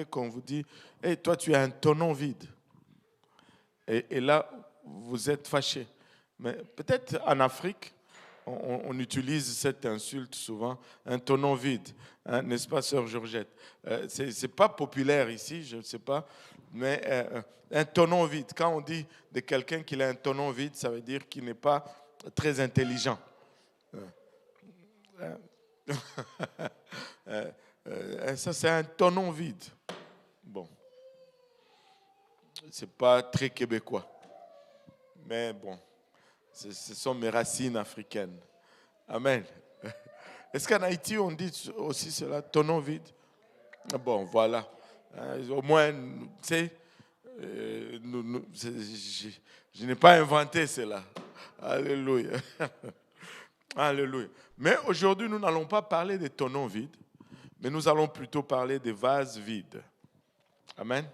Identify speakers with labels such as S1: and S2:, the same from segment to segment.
S1: qu'on vous dit « Hey, toi, tu as un tonneau vide. » Et là, vous êtes fâché. Mais peut-être en Afrique, on utilise cette insulte souvent, un tonneau vide, hein, n'est-ce pas, sœur Georgette? C'est pas populaire ici, je ne sais pas, mais un tonneau vide. Quand on dit de quelqu'un qu'il a un tonneau vide, ça veut dire qu'il n'est pas très intelligent. Ça, c'est un tonneau vide. Bon, c'est pas très québécois, mais bon, ce sont mes racines africaines. Amen. Est-ce qu'en Haïti, on dit aussi cela, tonneau vide? Bon, voilà. Au moins, tu sais, je n'ai pas inventé cela. Alléluia. Alléluia. Mais aujourd'hui, nous n'allons pas parler des tonneaux vides, mais nous allons plutôt parler des vases vides. Amen.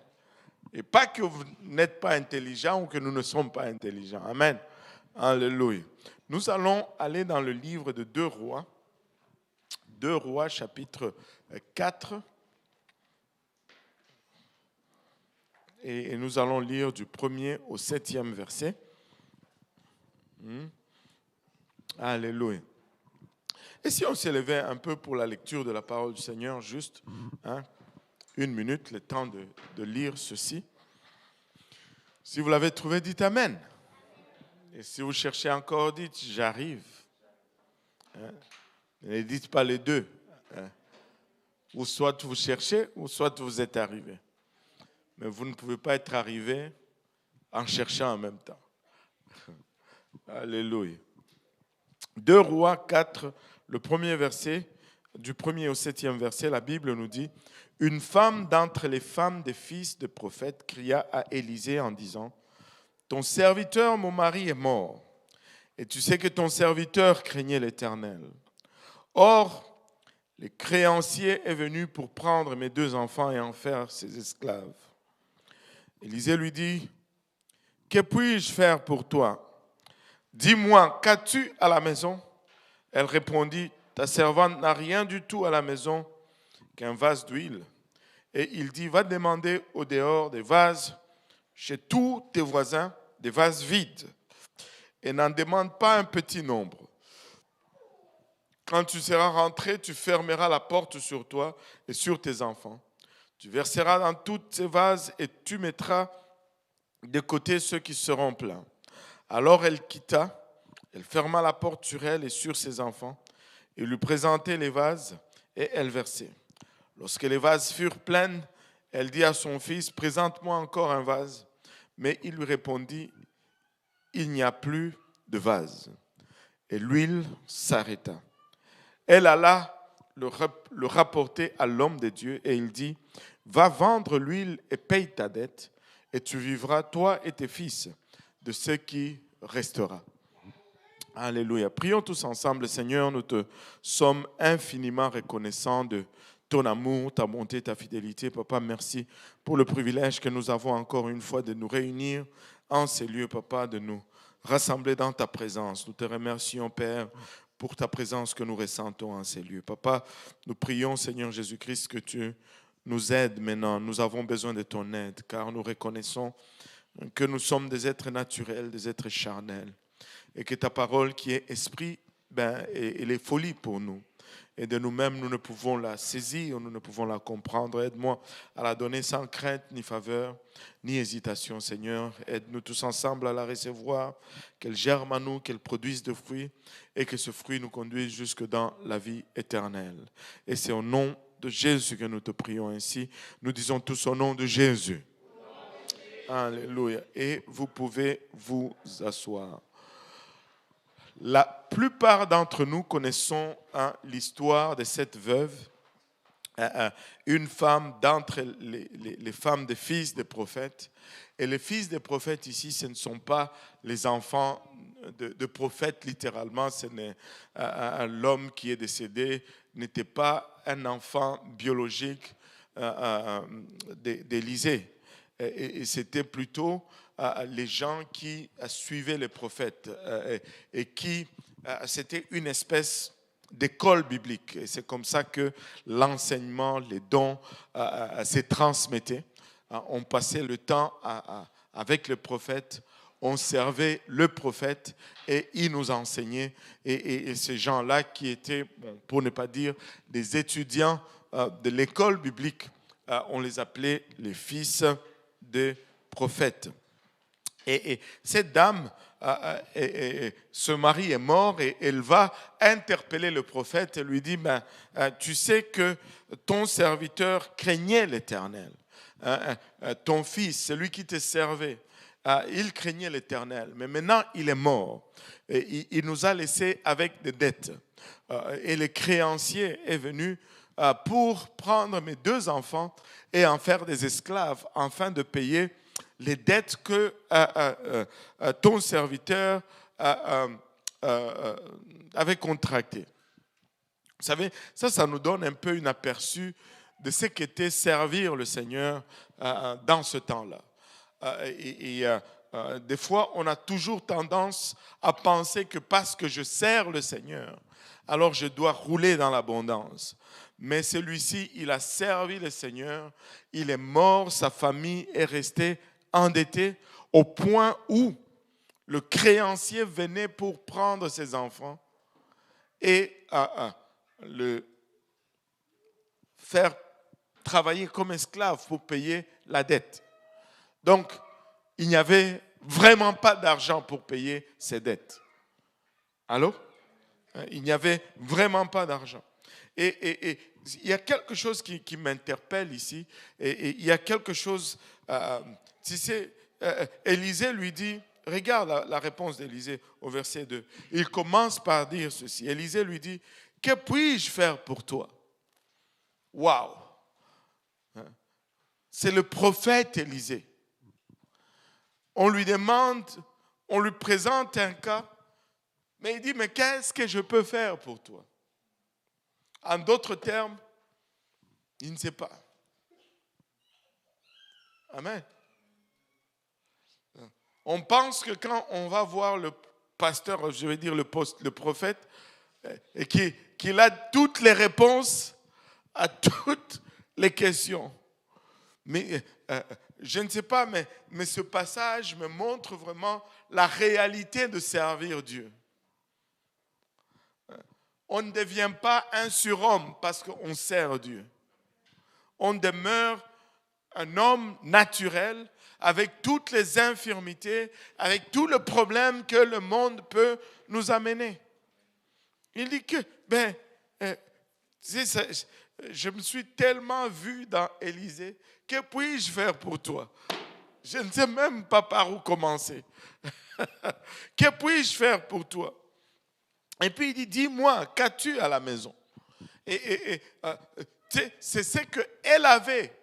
S1: Et pas que vous n'êtes pas intelligent ou que nous ne sommes pas intelligents. Amen. Alléluia. Nous allons aller dans le livre de 2 Rois. 2 Rois, chapitre 4. Et nous allons lire du 1er au 7e verset. Alléluia. Et si on s'élevait un peu pour la lecture de la parole du Seigneur, juste 1 minute, le temps de lire ceci. Si vous l'avez trouvé, dites Amen. Et si vous cherchez encore, dites j'arrive. Ne dites pas les deux. Ou soit vous cherchez, ou soit vous êtes arrivé. Mais vous ne pouvez pas être arrivé en cherchant en même temps. Alléluia. 2 Rois 4, le premier verset, du 1er au 7e verset, la Bible nous dit « Une femme d'entre les femmes des fils de prophètes cria à Élisée en disant « Ton serviteur, mon mari, est mort, et tu sais que ton serviteur craignait l'Éternel. Or, le créancier est venu pour prendre mes 2 enfants et en faire ses esclaves. » Élisée lui dit « Que puis-je faire pour toi? Dis-moi, qu'as-tu à la maison? » Elle répondit « Ta servante n'a rien du tout à la maison qu'un vase d'huile. » Et il dit « Va demander au dehors des vases chez tous tes voisins, des vases vides, et n'en demande pas un petit nombre. Quand tu seras rentré, tu fermeras la porte sur toi et sur tes enfants. Tu verseras dans tous ces vases et tu mettras de côté ceux qui seront pleins. » Alors elle quitta, elle ferma la porte sur elle et sur ses enfants, et lui présentait les vases, et elle versait. Lorsque les vases furent pleins, elle dit à son fils, « Présente-moi encore un vase. » Mais il lui répondit, « Il n'y a plus de vase. » Et l'huile s'arrêta. Elle alla le rapporter à l'homme de Dieu, et il dit, « Va vendre l'huile et paye ta dette, et tu vivras, toi et tes fils, de ce qui restera. » Alléluia. Prions tous ensemble. Seigneur, nous te sommes infiniment reconnaissants de ton amour, ta bonté, ta fidélité. Papa, merci pour le privilège que nous avons encore une fois de nous réunir en ces lieux, Papa, de nous rassembler dans ta présence. Nous te remercions, Père, pour ta présence que nous ressentons en ces lieux. Papa, nous prions, Seigneur Jésus-Christ, que tu nous aides maintenant. Nous avons besoin de ton aide, car nous reconnaissons que nous sommes des êtres naturels, des êtres charnels, et que ta parole qui est esprit, elle est folie pour nous. Et de nous-mêmes, nous ne pouvons la saisir, nous ne pouvons la comprendre. Aide-moi à la donner sans crainte, ni faveur, ni hésitation, Seigneur. Aide-nous tous ensemble à la recevoir, qu'elle germe en nous, qu'elle produise de fruits, et que ce fruit nous conduise jusque dans la vie éternelle. Et c'est au nom de Jésus que nous te prions ainsi. Nous disons tous au nom de Jésus. Alléluia. Et vous pouvez vous asseoir. La plupart d'entre nous connaissons l'histoire de cette veuve, une femme d'entre les femmes des fils des prophètes. Et les fils des prophètes ici, ce ne sont pas les enfants de prophètes littéralement. L'homme qui est décédé n'était pas un enfant biologique d'Élisée. Et c'était plutôt les gens qui suivaient les prophètes et qui, c'était une espèce d'école biblique. Et c'est comme ça que l'enseignement, les dons s'est transmetté. On passait le temps avec le prophète, on servait le prophète et il nous enseignait. Et ces gens-là qui étaient, bon, pour ne pas dire des étudiants de l'école biblique, on les appelait les fils des prophètes. Et cette dame, ce mari est mort et elle va interpeller le prophète et lui dit, tu sais que ton serviteur craignait l'Éternel. Ton fils, celui qui te servait, il craignait l'Éternel. Mais maintenant, il est mort. Et il nous a laissés avec des dettes. Et le créancier est venu pour prendre mes 2 enfants et en faire des esclaves afin de payer les dettes que ton serviteur avait contractées. Vous savez, ça nous donne un peu un aperçu de ce qu'était servir le Seigneur dans ce temps-là. Des fois, on a toujours tendance à penser que parce que je sers le Seigneur, alors je dois rouler dans l'abondance. Mais celui-ci, il a servi le Seigneur, il est mort, sa famille est restée endetté au point où le créancier venait pour prendre ses enfants et le faire travailler comme esclave pour payer la dette. Donc, il n'y avait vraiment pas d'argent pour payer ses dettes. Allô? Il n'y avait vraiment pas d'argent. Et il y a quelque chose qui m'interpelle ici. Et il y a quelque chose... tu sais, Élisée lui dit, regarde la réponse d'Élisée au verset 2. Il commence par dire ceci. Élisée lui dit, que puis-je faire pour toi? Waouh! C'est le prophète Élisée. On lui demande, on lui présente un cas, mais il dit, mais qu'est-ce que je peux faire pour toi? En d'autres termes, il ne sait pas. Amen. On pense que quand on va voir le pasteur, je vais dire le prophète, et qu'il a toutes les réponses à toutes les questions. Mais je ne sais pas, mais ce passage me montre vraiment la réalité de servir Dieu. On ne devient pas un surhomme parce qu'on sert Dieu. On demeure un homme naturel avec toutes les infirmités, avec tout le problème que le monde peut nous amener. Il dit que, je me suis tellement vu dans Élisée, que puis-je faire pour toi? Je ne sais même pas par où commencer. Que puis-je faire pour toi? Et puis il dit, dis-moi, qu'as-tu à la maison? C'est ce qu'elle avait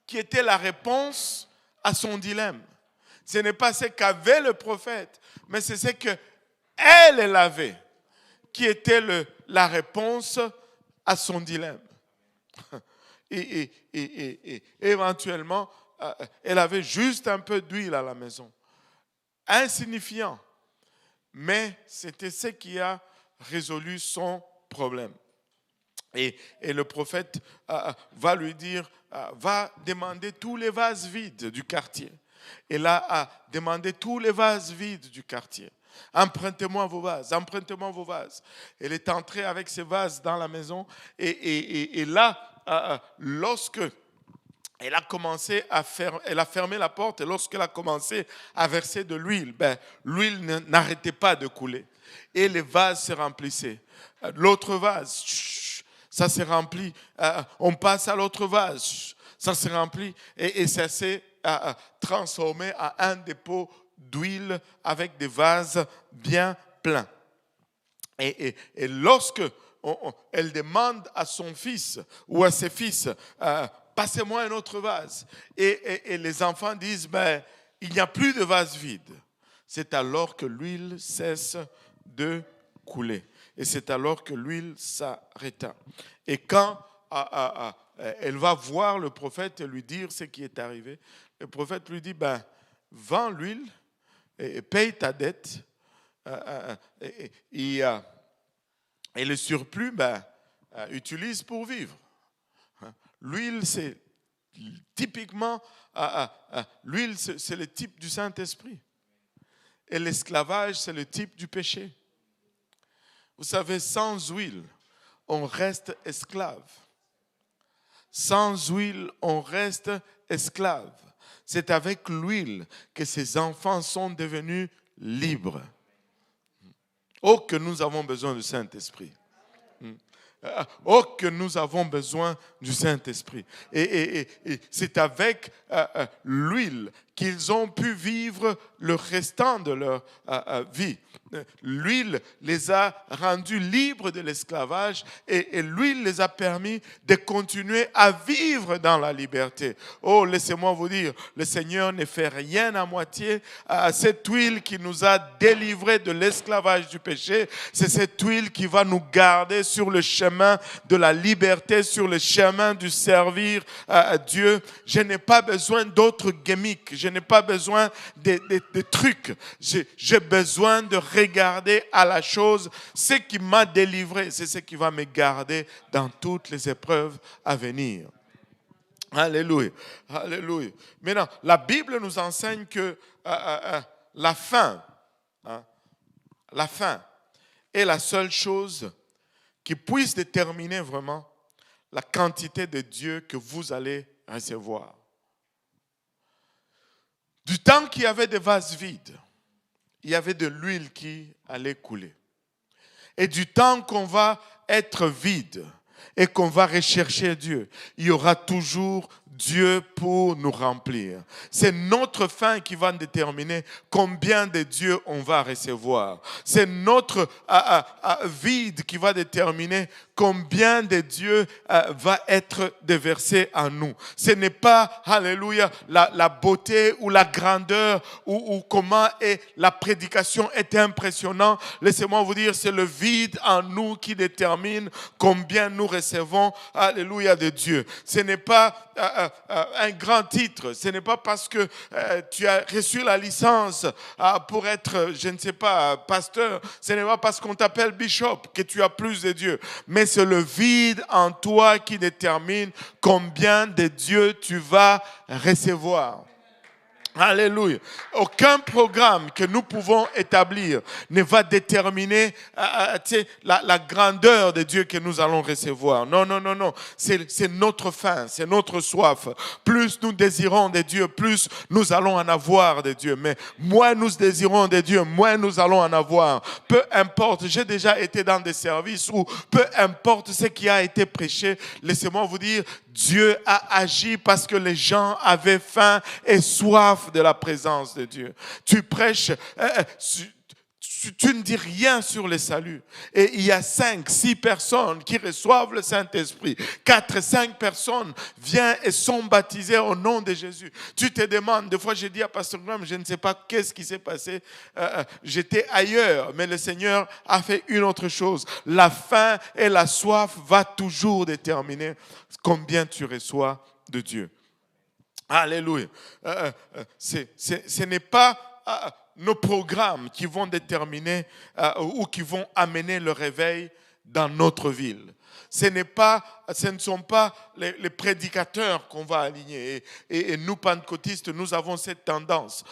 S1: qui était la réponse à son dilemme. Ce n'est pas ce qu'avait le prophète, mais c'est ce qu'elle avait qui était la réponse à son dilemme. Et éventuellement, elle avait juste un peu d'huile à la maison. Insignifiant. Mais c'était ce qui a résolu son problème. Et le prophète va lui dire, va demander tous les vases vides du quartier. Et là, a demandé tous les vases vides du quartier. Empruntez-moi vos vases, empruntez-moi vos vases. Elle est entrée avec ses vases dans la maison. Et là, lorsque elle a commencé elle a fermé la porte, et lorsqu'elle a commencé à verser de l'huile, l'huile n'arrêtait pas de couler. Et les vases se remplissaient. L'autre vase, ça s'est rempli. On passe à l'autre vase, ça s'est rempli. Et ça s'est transformé en un dépôt d'huile avec des vases bien pleins. Et lorsque elle demande à son fils ou à ses fils, passez-moi un autre vase. Et les enfants disent, il n'y a plus de vase vide. C'est alors que l'huile cesse de couler. Et c'est alors que l'huile s'arrêta. Et quand elle va voir le prophète et lui dire ce qui est arrivé, le prophète lui dit, vends l'huile et paye ta dette. Et le surplus, utilise pour vivre. L'huile, c'est typiquement, l'huile, c'est le type du Saint-Esprit. Et l'esclavage, c'est le type du péché. Vous savez, sans huile, on reste esclave. Sans huile, on reste esclave. C'est avec l'huile que ces enfants sont devenus libres. Oh, que nous avons besoin du Saint-Esprit. Oh, que nous avons besoin du Saint-Esprit. Et c'est avec l'huile qu'ils ont pu vivre le restant de leur vie. L'huile les a rendus libres de l'esclavage et l'huile les a permis de continuer à vivre dans la liberté. Oh, laissez-moi vous dire, le Seigneur ne fait rien à moitié. Cette huile qui nous a délivrés de l'esclavage du péché, c'est cette huile qui va nous garder sur le chemin de la liberté, sur le chemin du servir à Dieu. Je n'ai pas besoin d'autres gimmicks, je n'ai pas besoin de trucs. J'ai besoin de regarder à la chose. Ce qui m'a délivré, c'est ce qui va me garder dans toutes les épreuves à venir. Alléluia. Alléluia. Maintenant, la Bible nous enseigne que la faim est la seule chose qui puisse déterminer vraiment la quantité de Dieu que vous allez recevoir. Du temps qu'il y avait des vases vides, il y avait de l'huile qui allait couler. Et du temps qu'on va être vide et qu'on va rechercher Dieu, il y aura toujours Dieu pour nous remplir. C'est notre faim qui va déterminer combien de Dieu on va recevoir. C'est notre vide qui va déterminer combien de Dieu va être déversé en nous. Ce n'est pas, alléluia, la beauté ou la grandeur ou comment la prédication est impressionnante. Laissez-moi vous dire, c'est le vide en nous qui détermine combien nous recevons, alléluia, de Dieu. Ce n'est pas un grand titre. Ce n'est pas parce que tu as reçu la licence pour être, je ne sais pas, pasteur. Ce n'est pas parce qu'on t'appelle bishop que tu as plus de Dieu. Mais c'est le vide en toi qui détermine combien de Dieu tu vas recevoir. Alléluia. Aucun programme que nous pouvons établir ne va déterminer la grandeur de Dieu que nous allons recevoir. Non, non, non, non. C'est notre faim, c'est notre soif. Plus nous désirons de Dieu, plus nous allons en avoir de Dieu. Mais moins nous désirons de Dieu, moins nous allons en avoir. Peu importe, j'ai déjà été dans des services où peu importe ce qui a été prêché, laissez-moi vous dire, Dieu a agi parce que les gens avaient faim et soif de la présence de Dieu. Tu prêches, tu ne dis rien sur le salut. Et il y a 5, 6 personnes qui reçoivent le Saint-Esprit. 4, 5 personnes viennent et sont baptisées au nom de Jésus. Tu te demandes, des fois j'ai dit à Pasteur Graham, je ne sais pas qu'est-ce qui s'est passé. J'étais ailleurs, mais le Seigneur a fait une autre chose. La faim et la soif va toujours déterminer combien tu reçois de Dieu. Alléluia. Ce n'est pas nos programmes qui vont déterminer ou qui vont amener le réveil dans notre ville. Ce ne sont pas les prédicateurs qu'on va aligner. Et nous, pentecôtistes, nous avons cette tendance.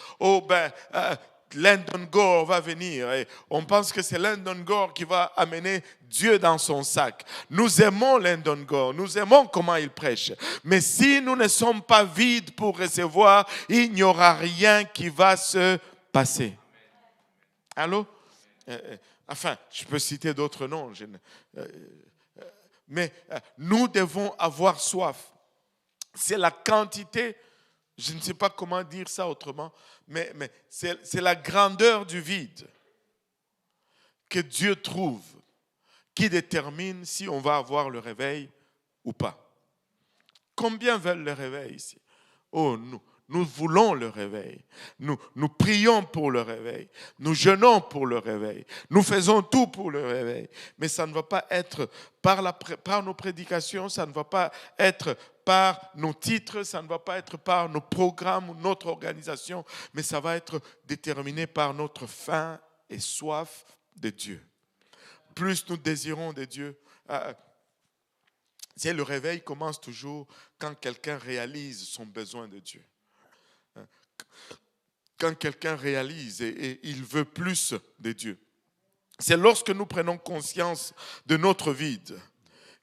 S1: Landon Gore va venir et on pense que c'est Landon Gore qui va amener Dieu dans son sac. Nous aimons Landon Gore, nous aimons comment il prêche. Mais si nous ne sommes pas vides pour recevoir, il n'y aura rien qui va se passer. Allô? Enfin, je peux citer d'autres noms. Mais nous devons avoir soif. C'est la quantité. Je ne sais pas comment dire ça autrement, mais c'est la grandeur du vide que Dieu trouve qui détermine si on va avoir le réveil ou pas. Combien veulent le réveil ici? Oh, nous voulons le réveil. Nous prions pour le réveil. Nous jeûnons pour le réveil. Nous faisons tout pour le réveil. Mais ça ne va pas être par nos prédications, ça ne va pas être par nos titres, ça ne va pas être par nos programmes ou notre organisation, mais ça va être déterminé par notre faim et soif de Dieu. plus nous désirons de Dieu. Le réveil commence toujours quand quelqu'un réalise son besoin de Dieu. Quand quelqu'un réalise et il veut plus de Dieu. C'est lorsque nous prenons conscience de notre vide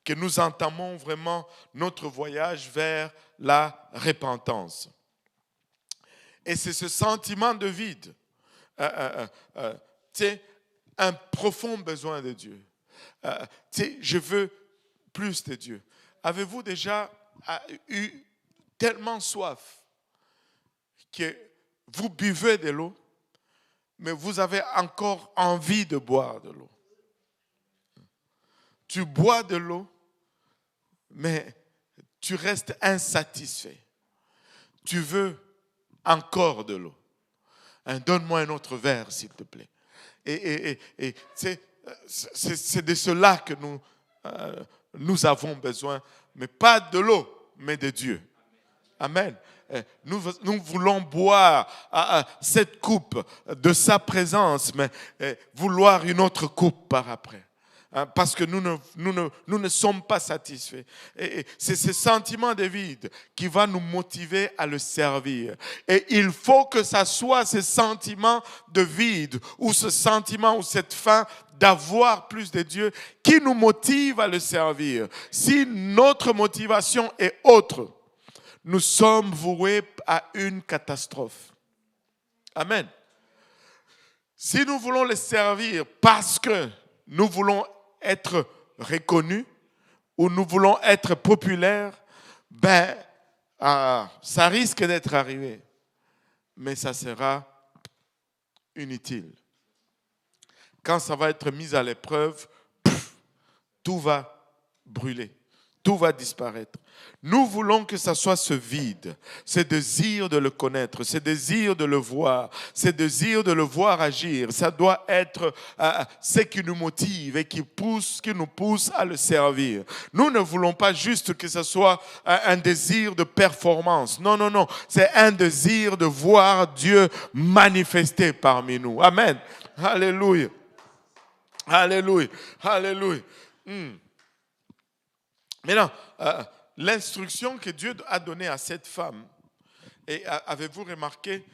S1: que nous entamons vraiment notre voyage vers la repentance. Et c'est ce sentiment de vide, un profond besoin de Dieu. Je veux plus de Dieu. Avez-vous déjà eu tellement soif que vous buvez de l'eau, mais vous avez encore envie de boire de l'eau? Tu bois de l'eau, mais tu restes insatisfait. Tu veux encore de l'eau. Donne-moi un autre verre, s'il te plaît. Et c'est de cela que nous avons besoin, mais pas de l'eau, mais de Dieu. Amen. Nous voulons boire cette coupe de sa présence, mais vouloir une autre coupe par après. Parce que nous ne sommes pas satisfaits. Et c'est ce sentiment de vide qui va nous motiver à le servir. Et il faut que ça soit ce sentiment de vide ou ce sentiment ou cette faim d'avoir plus de Dieu qui nous motive à le servir. Si notre motivation est autre, nous sommes voués à une catastrophe. Amen. Si nous voulons le servir parce que nous voulons être reconnus ou nous voulons être populaires, ça risque d'être arrivé. Mais ça sera inutile. Quand ça va être mis à l'épreuve, tout va brûler. Tout va disparaître. Nous voulons que ça soit ce vide, ce désir de le connaître, ce désir de le voir, ce désir de le voir agir. Ça doit être ce qui nous motive et qui nous pousse à le servir. Nous ne voulons pas juste que ce soit un désir de performance. Non, non, non. C'est un désir de voir Dieu manifester parmi nous. Amen. Alléluia. Alléluia. Alléluia. Maintenant, l'instruction que Dieu a donnée à cette femme, et avez-vous remarqué,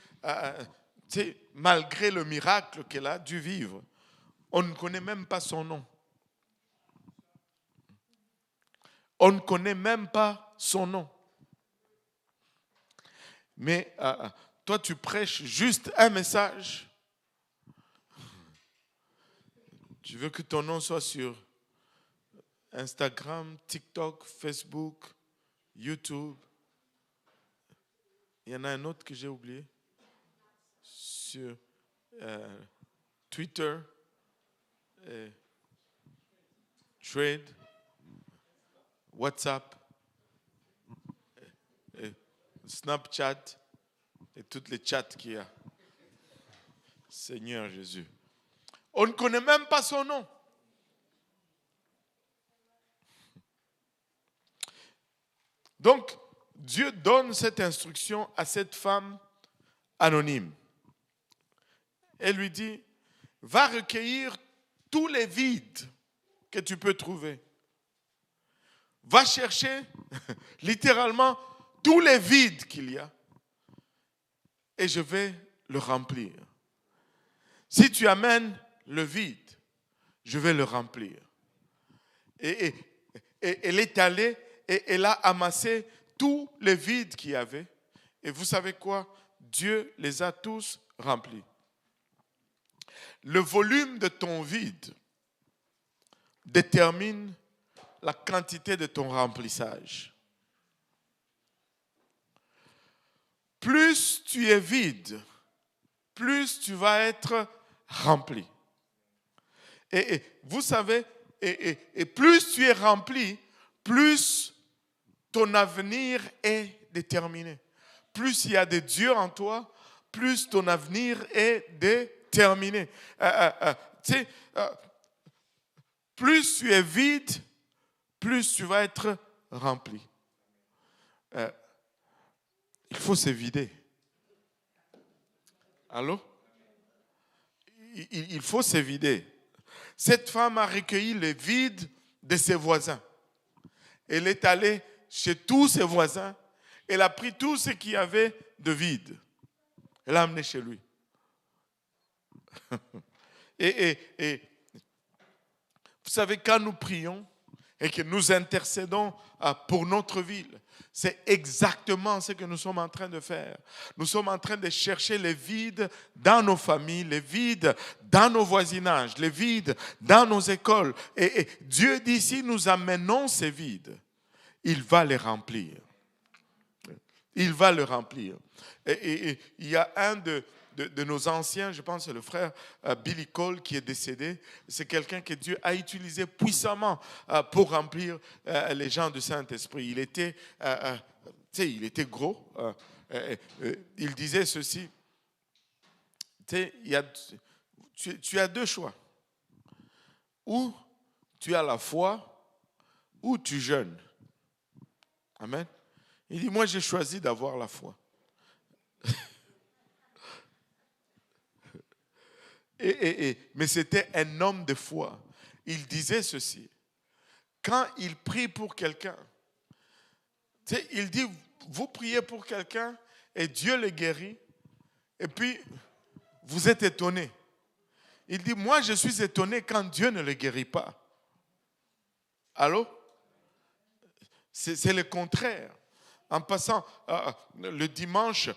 S1: malgré le miracle qu'elle a dû vivre, on ne connaît même pas son nom. On ne connaît même pas son nom. Mais toi, tu prêches juste un message. Tu veux que ton nom soit sur Instagram, TikTok, Facebook, YouTube. Il y en a un autre que j'ai oublié. Sur Twitter, Trade, WhatsApp, Snapchat et toutes les chats qu'il y a. Seigneur Jésus. On ne connaît même pas son nom. Donc, Dieu donne cette instruction à cette femme anonyme. Elle lui dit, va recueillir tous les vides que tu peux trouver. Va chercher littéralement tous les vides qu'il y a et je vais le remplir. Si tu amènes le vide, je vais le remplir. Et elle est allée et elle a amassé tous les vides qu'il y avait. Et vous savez quoi? Dieu les a tous remplis. Le volume de ton vide détermine la quantité de ton remplissage. Plus tu es vide, plus tu vas être rempli. Et vous savez, et plus tu es rempli, plus ton avenir est déterminé. Plus il y a de Dieu en toi, plus ton avenir est déterminé. Plus tu es vide, plus tu vas être rempli. Il faut se vider. Allô? Il faut se vider. Cette femme a recueilli les vides de ses voisins. Elle est allée chez tous ses voisins. Elle a pris tout ce qu'il y avait de vide. Elle l'a amené chez lui. Et vous savez, quand nous prions et que nous intercédons pour notre ville, c'est exactement ce que nous sommes en train de faire. Nous sommes en train de chercher les vides dans nos familles, les vides dans nos voisinages, les vides dans nos écoles. Et Dieu dit, si nous amenons ces vides, il va les remplir. Il va le remplir. Et il y a un de nos anciens, je pense que c'est le frère Billy Cole qui est décédé. C'est quelqu'un que Dieu a utilisé puissamment pour remplir les gens du Saint-Esprit. Il était gros. Il disait ceci. Tu as deux choix. Ou tu as la foi, ou tu jeûnes. Amen. Il dit, moi j'ai choisi d'avoir la foi. Mais c'était un homme de foi. Il disait ceci. Quand il prie pour quelqu'un, il dit, vous priez pour quelqu'un et Dieu le guérit. Et puis, vous êtes étonné. Il dit, moi je suis étonné quand Dieu ne le guérit pas. Allô? C'est le contraire. En passant, le dimanche,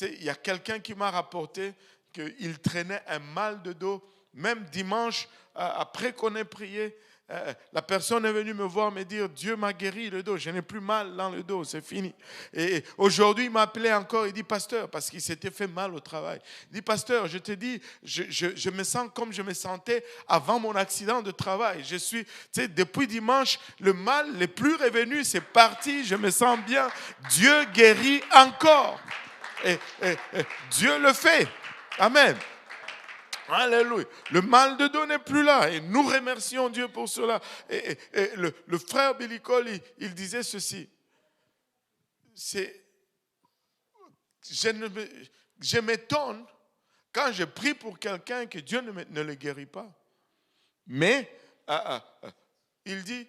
S1: il y a quelqu'un qui m'a rapporté qu'il traînait un mal de dos. Même dimanche, après qu'on ait prié, la personne est venue me voir me dire, Dieu m'a guéri le dos, je n'ai plus mal dans le dos, c'est fini. Et aujourd'hui, il m'a appelé encore, il dit, pasteur, parce qu'il s'était fait mal au travail. Il dit, pasteur, je te dis, je me sens comme je me sentais avant mon accident de travail. Je suis, depuis dimanche, le mal n'est plus revenu, c'est parti, je me sens bien. Dieu guérit encore. Et Dieu le fait. Amen. Alléluia. Le mal de dos n'est plus là. Et nous remercions Dieu pour cela. Et le frère Billy Cole, il disait ceci. Je m'étonne quand je prie pour quelqu'un que Dieu ne le guérit pas. Mais, il dit,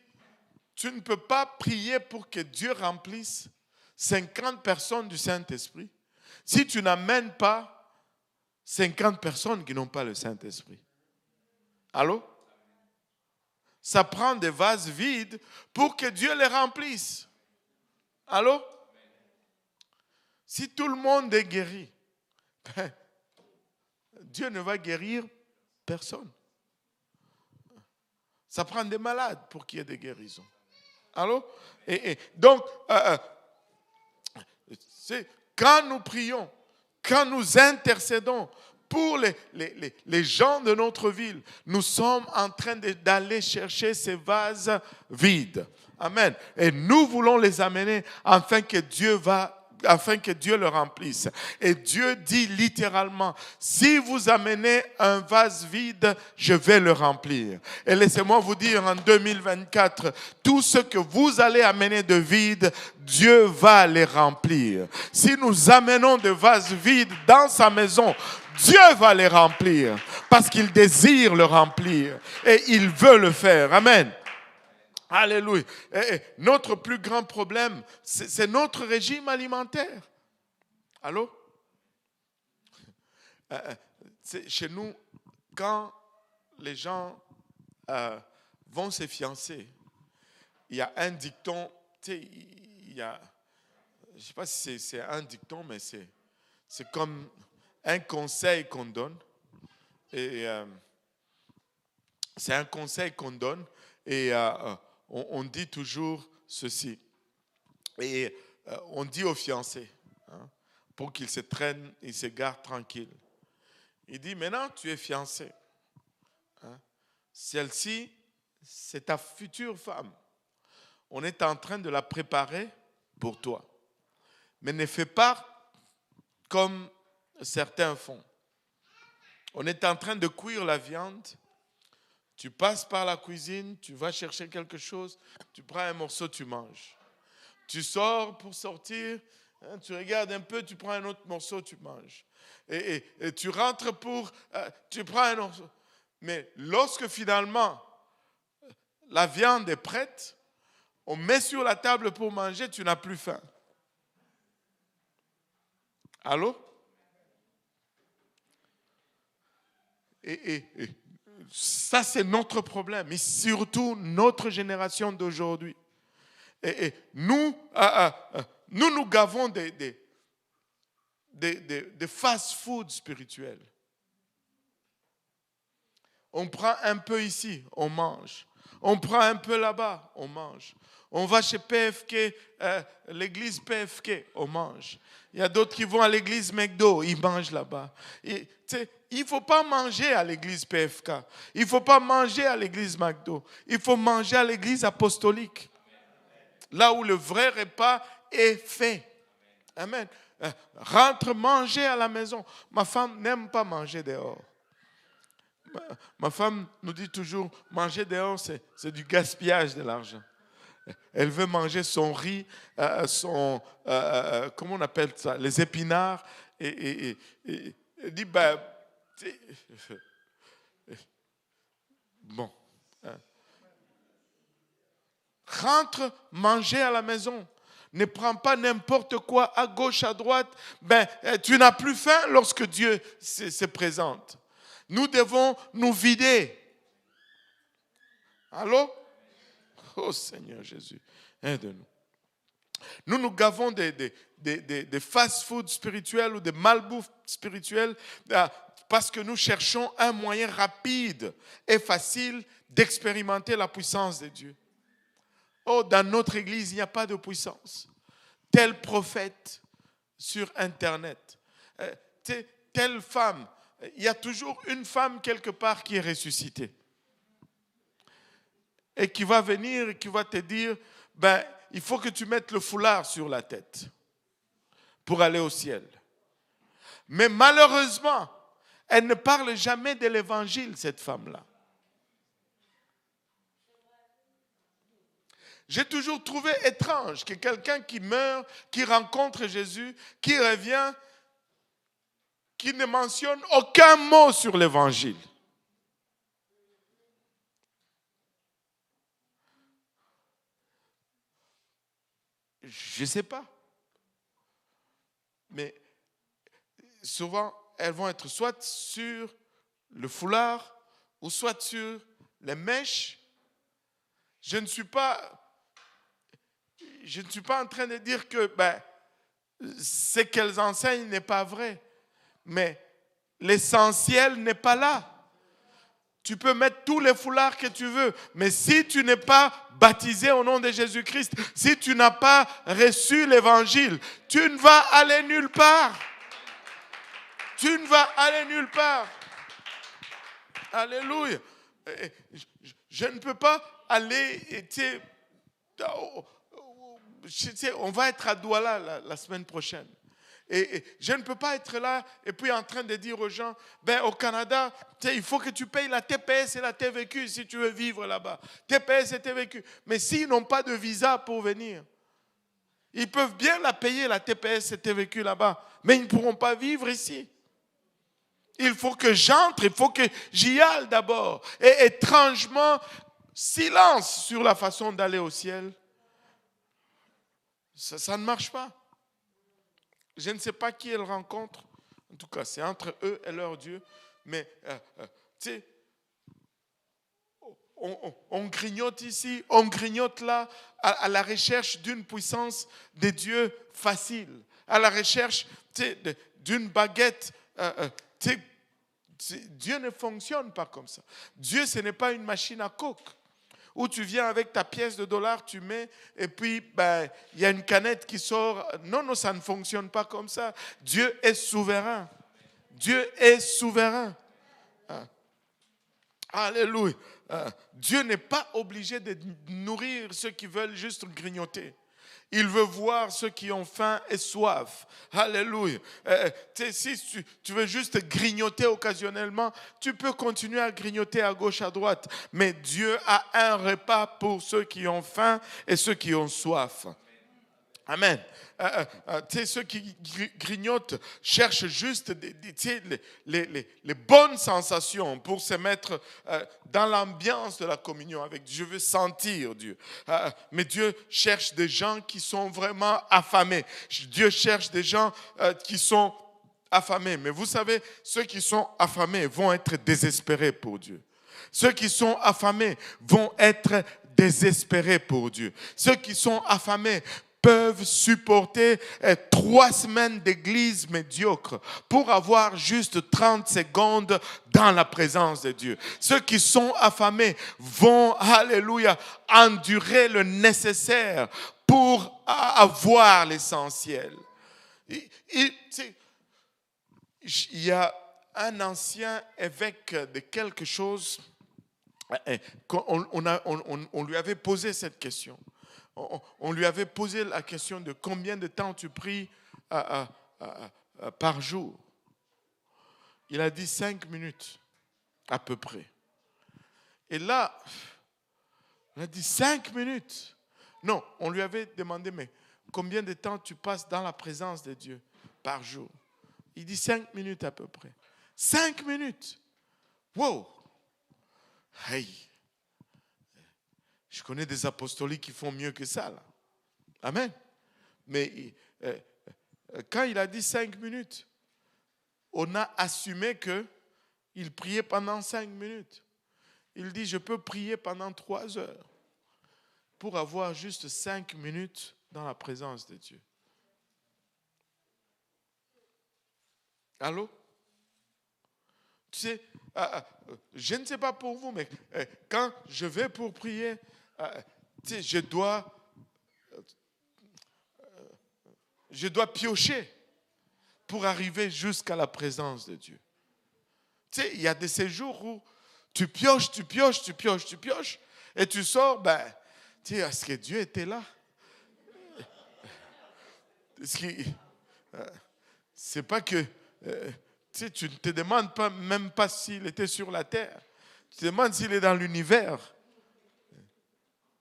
S1: tu ne peux pas prier pour que Dieu remplisse 50 personnes du Saint-Esprit si tu n'amènes pas 50 personnes qui n'ont pas le Saint-Esprit. Allô? Ça prend des vases vides pour que Dieu les remplisse. Allô? Si tout le monde est guéri, Dieu ne va guérir personne. Ça prend des malades pour qu'il y ait des guérisons. Allô? Donc, quand nous prions, quand nous intercédons pour les gens de notre ville, nous sommes en train d'aller chercher ces vases vides. Amen. Et nous voulons les amener afin que Dieu le remplisse. Et Dieu dit littéralement, si vous amenez un vase vide, je vais le remplir. Et laissez-moi vous dire, en 2024, tout ce que vous allez amener de vide, Dieu va les remplir. Si nous amenons des vases vides dans sa maison, Dieu va les remplir parce qu'il désire le remplir et il veut le faire. Amen. Alléluia. Notre plus grand problème, c'est notre régime alimentaire. Allô? Chez nous, quand les gens vont se fiancer, il y a un dicton, je ne sais pas si c'est un dicton, mais c'est comme un conseil qu'on donne. Et c'est un conseil qu'on donne. Et on dit toujours ceci. Et on dit aux fiancés, pour qu'ils se traînent, ils se gardent tranquilles. Il dit, maintenant tu es fiancé. Celle-ci, c'est ta future femme. On est en train de la préparer pour toi. Mais ne fais pas comme certains font. On est en train de cuire la viande. Tu passes par la cuisine, tu vas chercher quelque chose, tu prends un morceau, tu manges. Tu sors pour sortir, tu regardes un peu, tu prends un autre morceau, tu manges. Et tu rentres tu prends un morceau. Mais lorsque finalement la viande est prête, on met sur la table pour manger, tu n'as plus faim. Allô? Et ça, c'est notre problème, et surtout notre génération d'aujourd'hui. Et nous gavons des fast-food spirituels. On prend un peu ici, on mange. On prend un peu là-bas, on mange. On va chez PFK, l'église PFK, on mange. Il y a d'autres qui vont à l'église McDo, ils mangent là-bas. Il ne faut pas manger à l'église PFK. Il ne faut pas manger à l'église McDo. Il faut manger à l'église apostolique. Là où le vrai repas est fait. Amen. Rentre manger à la maison. Ma femme n'aime pas manger dehors. Ma femme nous dit toujours, manger dehors, c'est du gaspillage de l'argent. Elle veut manger son riz, comment on appelle ça, les épinards. Et elle dit, bon. Rentre manger à la maison. Ne prends pas n'importe quoi à gauche, à droite. Tu n'as plus faim lorsque Dieu se présente. Nous devons nous vider. Allô? Oh Seigneur Jésus, aide-nous. Nous gavons des fast-food spirituels ou des malbouffes spirituelles parce que nous cherchons un moyen rapide et facile d'expérimenter la puissance de Dieu. Oh, dans notre église, il n'y a pas de puissance. Tel prophète sur Internet, telle femme. Il y a toujours une femme quelque part qui est ressuscitée. Et qui va venir et qui va te dire, il faut que tu mettes le foulard sur la tête pour aller au ciel. Mais malheureusement, elle ne parle jamais de l'évangile, cette femme-là. J'ai toujours trouvé étrange que quelqu'un qui meurt, qui rencontre Jésus, qui revient, qui ne mentionne aucun mot sur l'évangile. Je ne sais pas. Mais souvent, elles vont être soit sur le foulard ou soit sur les mèches. Je ne suis pas en train de dire que ce qu'elles enseignent n'est pas vrai. Mais l'essentiel n'est pas là. Tu peux mettre tous les foulards que tu veux, mais si tu n'es pas baptisé au nom de Jésus-Christ, si tu n'as pas reçu l'évangile, tu ne vas aller nulle part. Tu ne vas aller nulle part. Alléluia. Je ne peux pas aller, on va être à Douala la semaine prochaine. Et je ne peux pas être là et puis en train de dire aux gens, au Canada, il faut que tu payes la TPS et la TVQ si tu veux vivre là-bas. TPS et TVQ. Mais s'ils n'ont pas de visa pour venir, ils peuvent bien la payer, la TPS et TVQ là-bas, mais ils ne pourront pas vivre ici. Il faut que j'entre, il faut que j'y aille d'abord. Et étrangement, silence sur la façon d'aller au ciel. Ça ne marche pas. Je ne sais pas qui elle rencontre. En tout cas, c'est entre eux et leur Dieu. Mais, on grignote ici, on grignote là, à la recherche d'une puissance de Dieu facile, à la recherche d'une baguette. Dieu ne fonctionne pas comme ça. Dieu, ce n'est pas une machine à coke où tu viens avec ta pièce de $, tu mets, et puis il y a une canette qui sort. Non, ça ne fonctionne pas comme ça. Dieu est souverain. Dieu est souverain. Alléluia. Dieu n'est pas obligé de nourrir ceux qui veulent juste grignoter. Il veut voir ceux qui ont faim et soif. Alléluia. Si tu veux juste grignoter occasionnellement, tu peux continuer à grignoter à gauche, à droite. Mais Dieu a un repas pour ceux qui ont faim et ceux qui ont soif. Amen. Tu sais, ceux qui grignotent cherchent juste les bonnes sensations pour se mettre dans l'ambiance de la communion avec Dieu. Je veux sentir Dieu. Mais Dieu cherche des gens qui sont vraiment affamés. Dieu cherche des gens qui sont affamés. Mais vous savez, ceux qui sont affamés vont être désespérés pour Dieu. Ceux qui sont affamés vont être désespérés pour Dieu. Ceux qui sont affamés peuvent supporter 3 semaines d'église médiocre pour avoir juste 30 secondes dans la présence de Dieu. Ceux qui sont affamés vont, alléluia, endurer le nécessaire pour avoir l'essentiel. Il y a un ancien évêque de quelque chose, on lui avait posé cette question. On lui avait posé la question de combien de temps tu pries par jour. Il a dit 5 minutes à peu près. Et là, on a dit 5 minutes. Non, on lui avait demandé, mais combien de temps tu passes dans la présence de Dieu par jour? Il dit 5 minutes à peu près. 5 minutes. Wow. Hey. Je connais des apostoliques qui font mieux que ça, là. Amen. Mais quand il a dit 5 minutes, on a assumé qu'il priait pendant 5 minutes. Il dit, je peux prier pendant 3 heures pour avoir juste 5 minutes dans la présence de Dieu. Allô? Tu sais, je ne sais pas pour vous, mais quand je vais pour prier, tu sais, je dois piocher pour arriver jusqu'à la présence de Dieu. Tu sais, il y a de ces jours où tu pioches, et tu sors, tu sais, est-ce que Dieu était là? C'est pas que... tu ne te demandes même pas s'il était sur la terre. Tu te demandes s'il est dans l'univers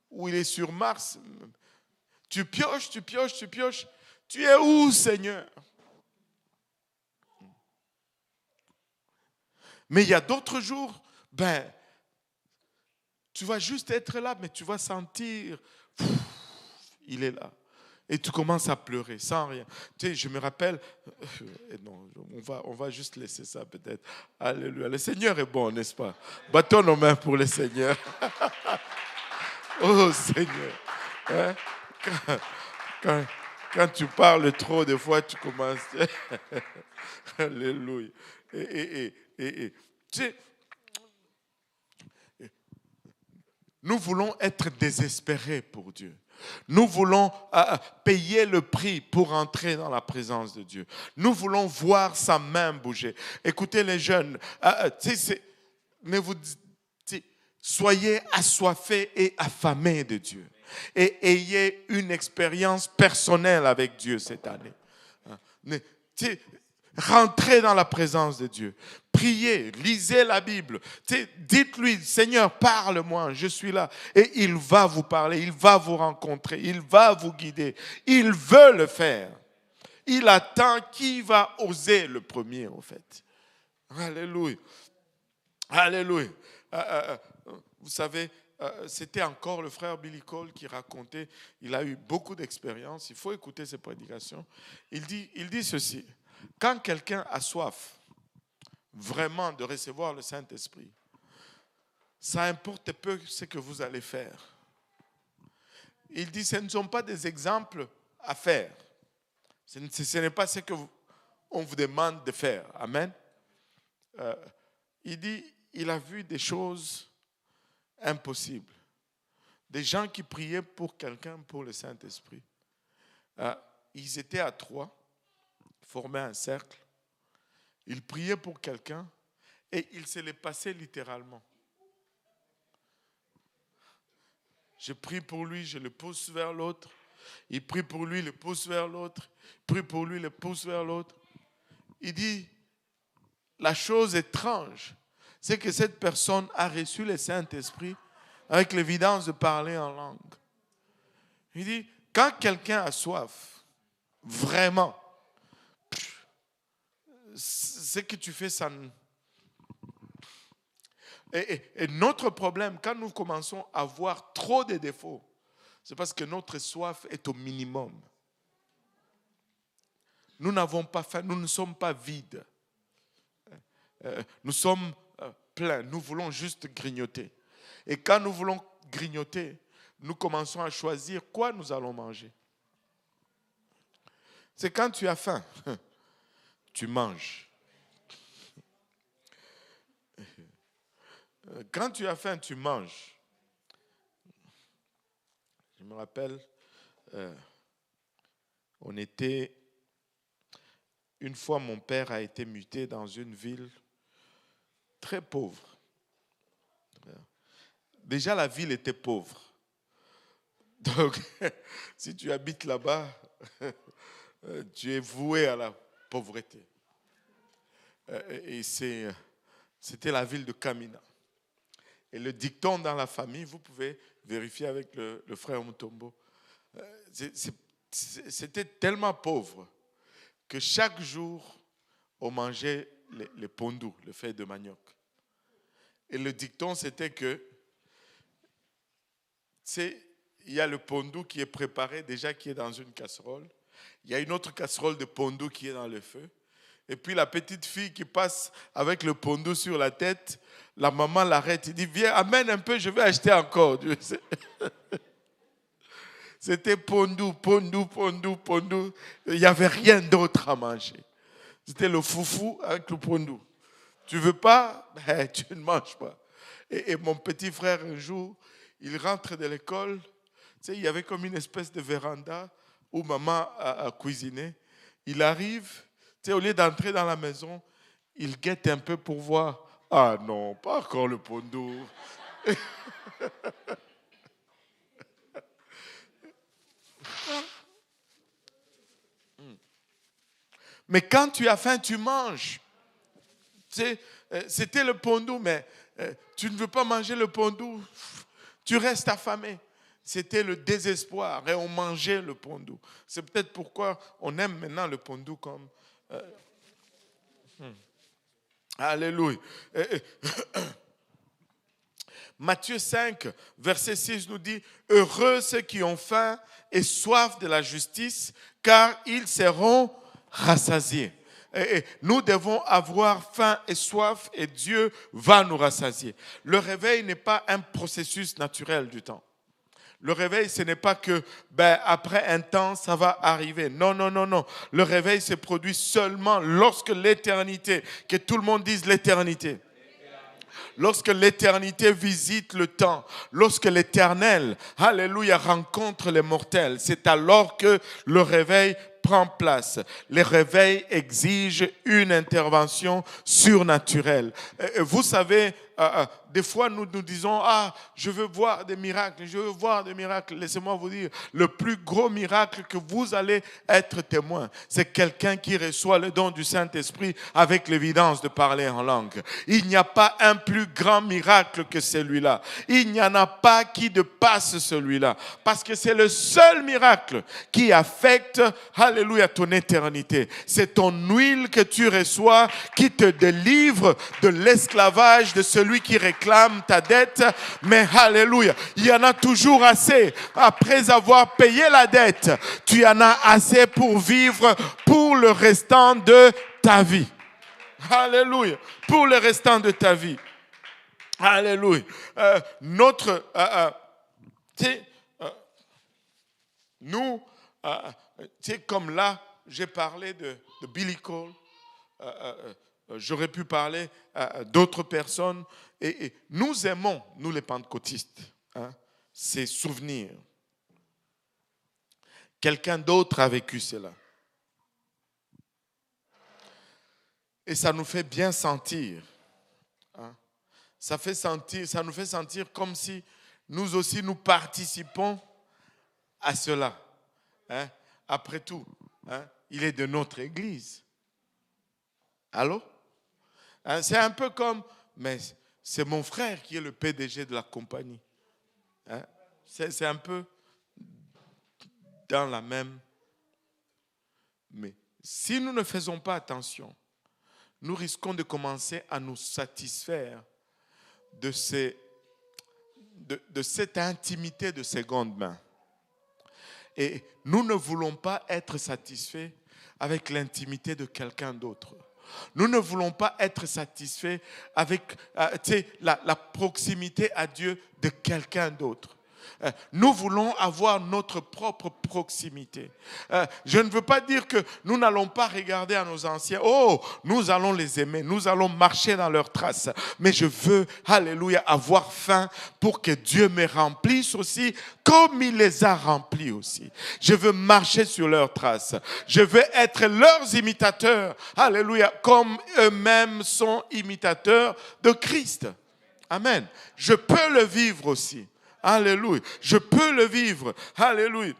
S1: ou il est sur Mars. Tu pioches. Tu es où, Seigneur? Mais il y a d'autres jours, tu vas juste être là, mais tu vas sentir, il est là. Et tu commences à pleurer sans rien. Tu sais, je me rappelle, non, on va juste laisser ça peut-être. Alléluia. Le Seigneur est bon, n'est-ce pas? Battons nos mains pour le Seigneur. Oh Seigneur. Hein? Quand tu parles trop, des fois tu commences. Alléluia. Tu sais, nous voulons être désespérés pour Dieu. Nous voulons payer le prix pour entrer dans la présence de Dieu. Nous voulons voir sa main bouger. Écoutez les jeunes, soyez assoiffés et affamés de Dieu. Et ayez une expérience personnelle avec Dieu cette année. Rentrez dans la présence de Dieu. Priez, lisez la Bible. Dites-lui, Seigneur, parle-moi, je suis là. Et il va vous parler, il va vous rencontrer, il va vous guider. Il veut le faire. Il attend qui va oser le premier, en fait. Alléluia. Alléluia. Vous savez, c'était encore le frère Billy Cole qui racontait, il a eu beaucoup d'expérience, il faut écouter ses prédications. Il dit ceci. Quand quelqu'un a soif vraiment de recevoir le Saint-Esprit, ça importe peu ce que vous allez faire. Il dit, ce ne sont pas des exemples à faire. Ce n'est pas ce qu'on vous demande de faire. Amen. Il dit, il a vu des choses impossibles. Des gens qui priaient pour quelqu'un, pour le Saint-Esprit. Ils étaient à 3. Formaient un cercle, il priait pour quelqu'un et il se les passait littéralement. Je prie pour lui, je le pousse vers l'autre. Il prie pour lui, le pousse vers l'autre. Il prie pour lui, le pousse vers l'autre. Il dit, la chose étrange, c'est que cette personne a reçu le Saint-Esprit avec l'évidence de parler en langue. Il dit, Quand quelqu'un a soif, vraiment, ce que tu fais, ça... Et notre problème, quand nous commençons à voir trop de défauts, c'est parce que notre soif est au minimum. Nous n'avons pas faim, nous ne sommes pas vides. Nous sommes pleins, nous voulons juste grignoter. Et quand nous voulons grignoter, nous commençons à choisir quoi nous allons manger. C'est quand tu as faim, tu manges. Quand tu as faim, tu manges. Je me rappelle, une fois mon père a été muté dans une ville très pauvre. Déjà la ville était pauvre. Donc, si tu habites là-bas, tu es voué à la pauvreté. Et c'était la ville de Kamina. Et le dicton dans la famille, vous pouvez vérifier avec le frère Mutombo, c'était tellement pauvre que chaque jour, on mangeait les pondous, le fait de manioc. Et le dicton, c'était que, il y a le pondou qui est préparé, déjà qui est dans une casserole. Il y a une autre casserole de pondou qui est dans le feu. Et puis la petite fille qui passe avec le pondou sur la tête, la maman l'arrête, il dit, viens, amène un peu, je vais acheter encore. C'était pondou, pondou, pondou, pondou. Il n'y avait rien d'autre à manger. C'était le foufou avec le pondou. Tu ne veux pas? Tu ne manges pas. Et mon petit frère, un jour, il rentre de l'école. Tu sais, il y avait comme une espèce de véranda où maman a cuisiné. Il arrive, tu sais, au lieu d'entrer dans la maison, il guette un peu pour voir. Ah non, pas encore le pondou. Mais quand tu as faim, tu manges. Tu sais, c'était le pondou, mais tu ne veux pas manger le pondou, tu restes affamé. C'était le désespoir et on mangeait le pondou. C'est peut-être pourquoi on aime maintenant le pondou comme... Alléluia. Matthieu 5, verset 6 nous dit, « Heureux ceux qui ont faim et soif de la justice, car ils seront rassasiés. » Et nous devons avoir faim et soif et Dieu va nous rassasier. Le réveil n'est pas un processus naturel du temps. Le réveil, ce n'est pas que après un temps, ça va arriver. Non, non, non, non. Le réveil se produit seulement lorsque l'éternité, que tout le monde dise l'éternité. Lorsque l'éternité visite le temps, lorsque l'éternel, alléluia, rencontre les mortels, c'est alors que le réveil prend place. Les réveils exigent une intervention surnaturelle. Vous savez, des fois nous nous disons, je veux voir des miracles, je veux voir des miracles. Laissez-moi vous dire, le plus gros miracle que vous allez être témoin, c'est quelqu'un qui reçoit le don du Saint-Esprit avec l'évidence de parler en langue. Il n'y a pas un plus grand miracle que celui-là. Il n'y en a pas qui dépasse celui-là. Parce que c'est le seul miracle qui affecte, alléluia, ton éternité. C'est ton huile que tu reçois qui te délivre de l'esclavage de celui qui réclame ta dette. Mais alléluia, il y en a toujours assez. Après avoir payé la dette, tu en as assez pour vivre pour le restant de ta vie. Alléluia, pour le restant de ta vie. Alléluia. Nous, comme là, j'ai parlé de Billy Cole, j'aurais pu parler d'autres personnes, et nous aimons, nous les pentecôtistes, ces souvenirs. Quelqu'un d'autre a vécu cela. Et ça nous fait bien sentir. Ça nous fait sentir comme si nous aussi nous participons à cela. Après tout, il est de notre église. Allô? C'est un peu comme, mais c'est mon frère qui est le PDG de la compagnie. C'est un peu dans la même. Mais si nous ne faisons pas attention, nous risquons de commencer à nous satisfaire de cette intimité de seconde main. Et nous ne voulons pas être satisfaits avec l'intimité de quelqu'un d'autre. Nous ne voulons pas être satisfaits avec la proximité à Dieu de quelqu'un d'autre. Nous voulons avoir notre propre proximité. Je ne veux pas dire que nous n'allons pas regarder à nos anciens. Oh, nous allons les aimer. Nous allons marcher dans leurs traces. Mais je veux, alléluia, avoir faim pour que Dieu me remplisse aussi comme il les a remplis aussi. Je veux marcher sur leurs traces. Je veux être leurs imitateurs. Alléluia, comme eux-mêmes sont imitateurs de Christ. Amen. Je peux le vivre aussi. Alléluia. Je peux le vivre. Alléluia.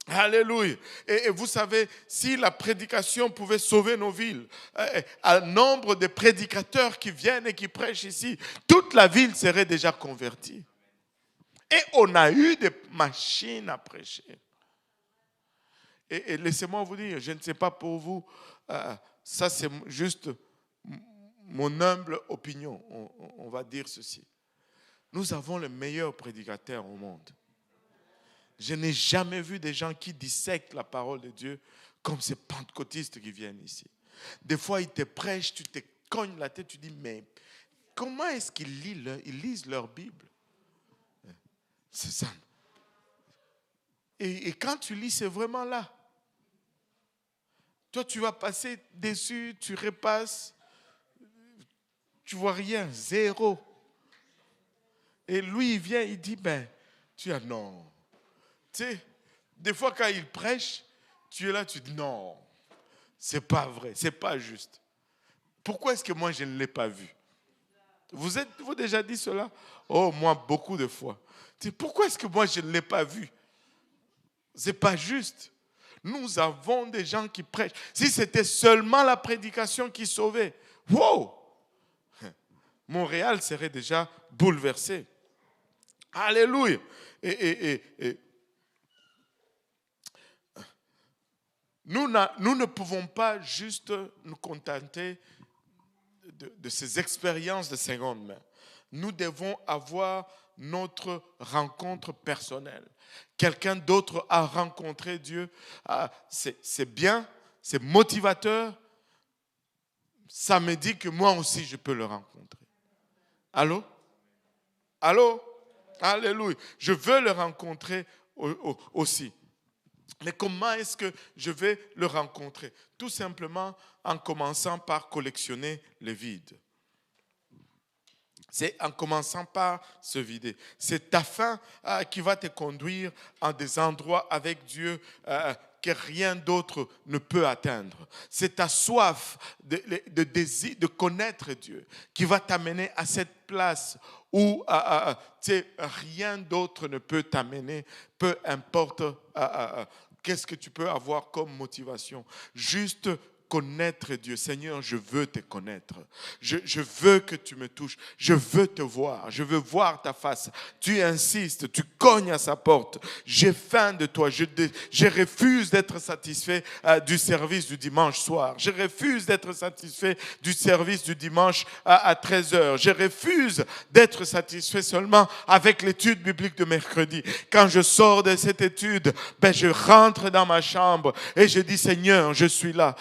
S1: Alléluia. Et vous savez, si la prédication pouvait sauver nos villes, un nombre de prédicateurs qui viennent et qui prêchent ici, toute la ville serait déjà convertie. Et on a eu des machines à prêcher. Et laissez-moi vous dire, je ne sais pas pour vous, ça c'est juste mon humble opinion, on va dire ceci. Nous avons le meilleur prédicateur au monde. Je n'ai jamais vu des gens qui dissèquent la parole de Dieu comme ces pentecôtistes qui viennent ici. Des fois, ils te prêchent, tu te cognes la tête, tu dis, mais comment est-ce qu'ils lisent leur Bible? C'est ça. Et quand tu lis, c'est vraiment là. Toi, tu vas passer dessus, tu repasses, tu vois rien, zéro. Et lui, il vient, il dit, tu as non. Tu sais, des fois quand il prêche, tu es là, tu dis non, c'est pas vrai, c'est pas juste. Pourquoi est-ce que moi je ne l'ai pas vu? Vous déjà dit cela? Oh, moi beaucoup de fois. Tu sais, pourquoi est-ce que moi je ne l'ai pas vu? C'est pas juste. Nous avons des gens qui prêchent. Si c'était seulement la prédication qui sauvait, wow! Montréal serait déjà bouleversé. Alléluia. Et nous ne pouvons pas juste nous contenter de ces expériences de seconde main. Nous devons avoir notre rencontre personnelle. Quelqu'un d'autre a rencontré Dieu. C'est bien, c'est motivateur. Ça me dit que moi aussi je peux le rencontrer. Allô? Allô? Alléluia. Je veux le rencontrer aussi. Mais comment est-ce que je vais le rencontrer? Tout simplement en commençant par collectionner le vide. C'est en commençant par se vider. C'est ta faim qui va te conduire en des endroits avec Dieu que rien d'autre ne peut atteindre. C'est ta soif de désir de connaître Dieu qui va t'amener à cette place où rien d'autre ne peut t'amener, peu importe qu'est-ce que tu peux avoir comme motivation. Juste connaître Dieu. Seigneur, je veux te connaître. Je veux que tu me touches. Je veux te voir. Je veux voir ta face. Tu insistes, tu cognes à sa porte. J'ai faim de toi. Je refuse d'être satisfait du service du dimanche soir. Je refuse d'être satisfait du service du dimanche à 13h. Je refuse d'être satisfait seulement avec l'étude biblique de mercredi. Quand je sors de cette étude, je rentre dans ma chambre et je dis, Seigneur, je suis là.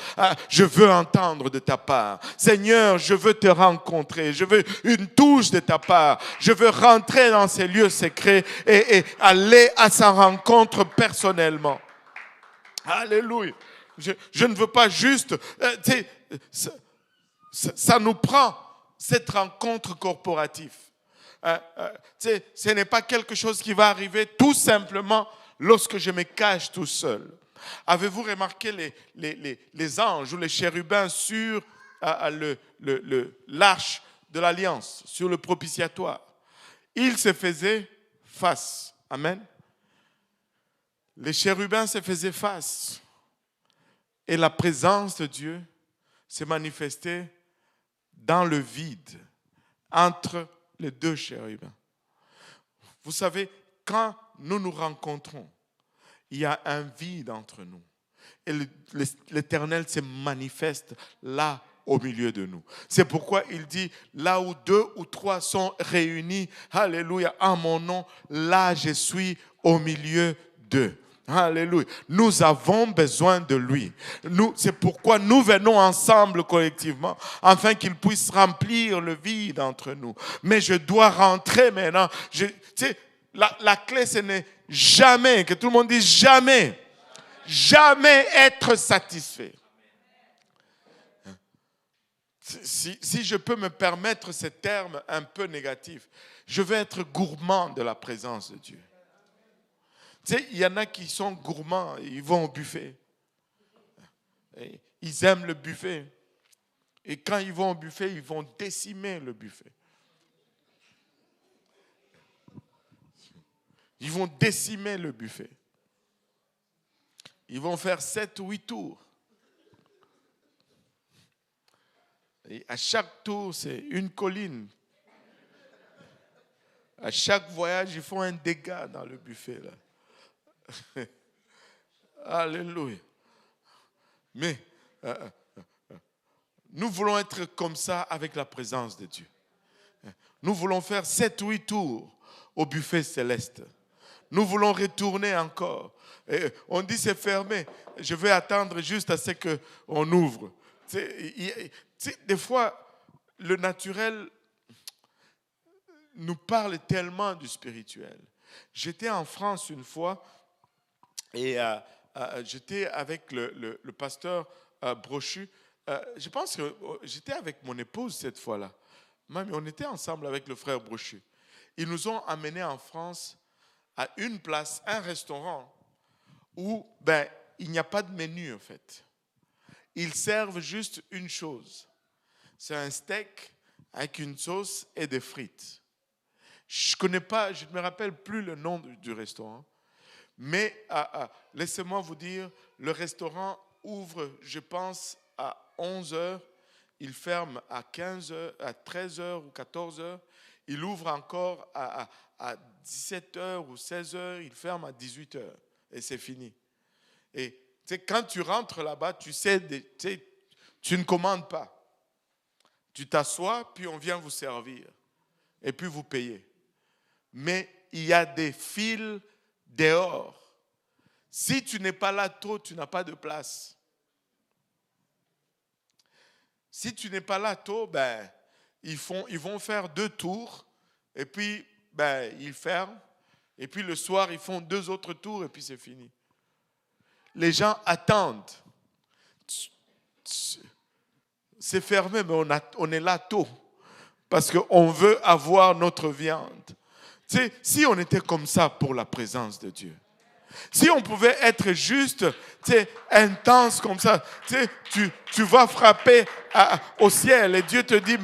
S1: Je veux entendre de ta part. Seigneur, je veux te rencontrer. Je veux une touche de ta part. Je veux rentrer dans ces lieux secrets et aller à sa rencontre personnellement. Alléluia. Je ne veux pas juste... ça nous prend, cette rencontre corporative. Ce n'est pas quelque chose qui va arriver tout simplement lorsque je me cache tout seul. Avez-vous remarqué les anges ou les chérubins sur l'arche de l'alliance, sur le propitiatoire? Ils se faisaient face. Amen. Les chérubins se faisaient face. Et la présence de Dieu s'est manifestée dans le vide entre les deux chérubins. Vous savez, quand nous nous rencontrons, il y a un vide entre nous. Et l'Éternel se manifeste là au milieu de nous. C'est pourquoi il dit, là où 2 ou 3 sont réunis, alléluia, en mon nom, là je suis au milieu d'eux. Alléluia. Nous avons besoin de lui. C'est pourquoi nous venons ensemble collectivement, afin qu'il puisse remplir le vide entre nous. Mais je dois rentrer maintenant. La clé, ce n'est jamais, que tout le monde dise jamais, jamais être satisfait. Si je peux me permettre ce terme un peu négatif, je veux être gourmand de la présence de Dieu. Tu sais, il y en a qui sont gourmands, ils vont au buffet. Ils aiment le buffet. Et quand ils vont au buffet, ils vont décimer le buffet. Ils vont décimer le buffet. Ils vont faire 7 ou 8 tours. Et à chaque tour, c'est une colline. À chaque voyage, ils font un dégât dans le buffet, là. Alléluia. Mais nous voulons être comme ça avec la présence de Dieu. Nous voulons faire 7 ou 8 tours au buffet céleste. Nous voulons retourner encore. Et on dit c'est fermé. Je vais attendre juste à ce qu'on ouvre. Des fois, le naturel nous parle tellement du spirituel. J'étais en France une fois et j'étais avec le pasteur Brochu. Je pense que j'étais avec mon épouse cette fois-là. Mais on était ensemble avec le frère Brochu. Ils nous ont amenés en France à une place, un restaurant, où il n'y a pas de menu en fait. Ils servent juste une chose. C'est un steak avec une sauce et des frites. Je ne me rappelle plus le nom du restaurant. Mais laissez-moi vous dire, le restaurant ouvre, je pense, à 11h. Il ferme à 15h, à 13h ou 14h. Il ouvre encore à 17h ou 16h. Il ferme à 18h. Et c'est fini. Et quand tu rentres là-bas, tu ne commandes pas. Tu t'assois, puis on vient vous servir. Et puis vous payez. Mais il y a des files dehors. Si tu n'es pas là tôt, tu n'as pas de place. Si tu n'es pas là tôt, ils vont faire 2 tours et puis ils ferment. Et puis le soir, ils font 2 autres tours et puis c'est fini. Les gens attendent. C'est fermé, mais on est là tôt parce qu'on veut avoir notre viande. Si on était comme ça pour la présence de Dieu, si on pouvait être juste, intense comme ça, tu vas frapper au ciel et Dieu te dit,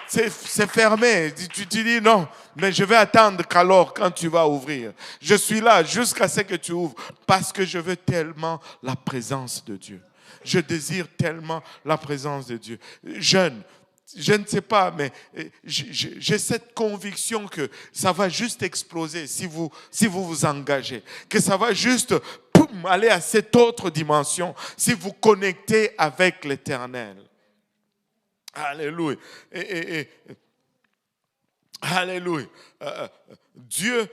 S1: c'est fermé. Tu dis non, mais je vais attendre quand tu vas ouvrir. Je suis là jusqu'à ce que tu ouvres parce que je veux tellement la présence de Dieu. Je désire tellement la présence de Dieu. Jeune, je ne sais pas, mais j'ai cette conviction que ça va juste exploser si vous vous engagez. Que ça va juste aller à cette autre dimension si vous connectez avec l'Éternel. Alléluia. Alléluia. Dieu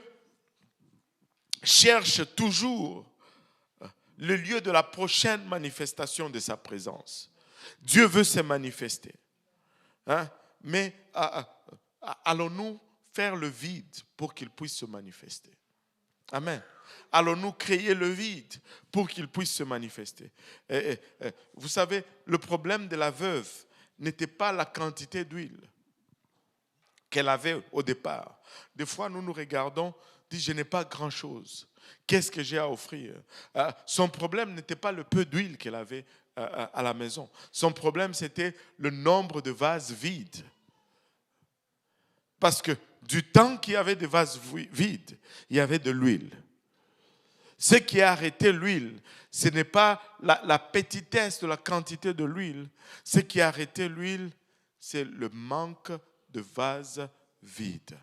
S1: cherche toujours le lieu de la prochaine manifestation de sa présence. Dieu veut se manifester. Mais allons-nous faire le vide pour qu'il puisse se manifester? Amen. Allons-nous créer le vide pour qu'il puisse se manifester? Vous savez, le problème de la veuve n'était pas la quantité d'huile qu'elle avait au départ. Des fois, nous regardons, dit je n'ai pas grand-chose. Qu'est-ce que j'ai à offrir? Son problème n'était pas le peu d'huile qu'elle avait à la maison. Son problème, c'était le nombre de vases vides. Parce que du temps qu'il y avait des vases vides, il y avait de l'huile. Ce qui a arrêté l'huile, ce n'est pas la petitesse de la quantité de l'huile. Ce qui a arrêté l'huile, c'est le manque de vases vides.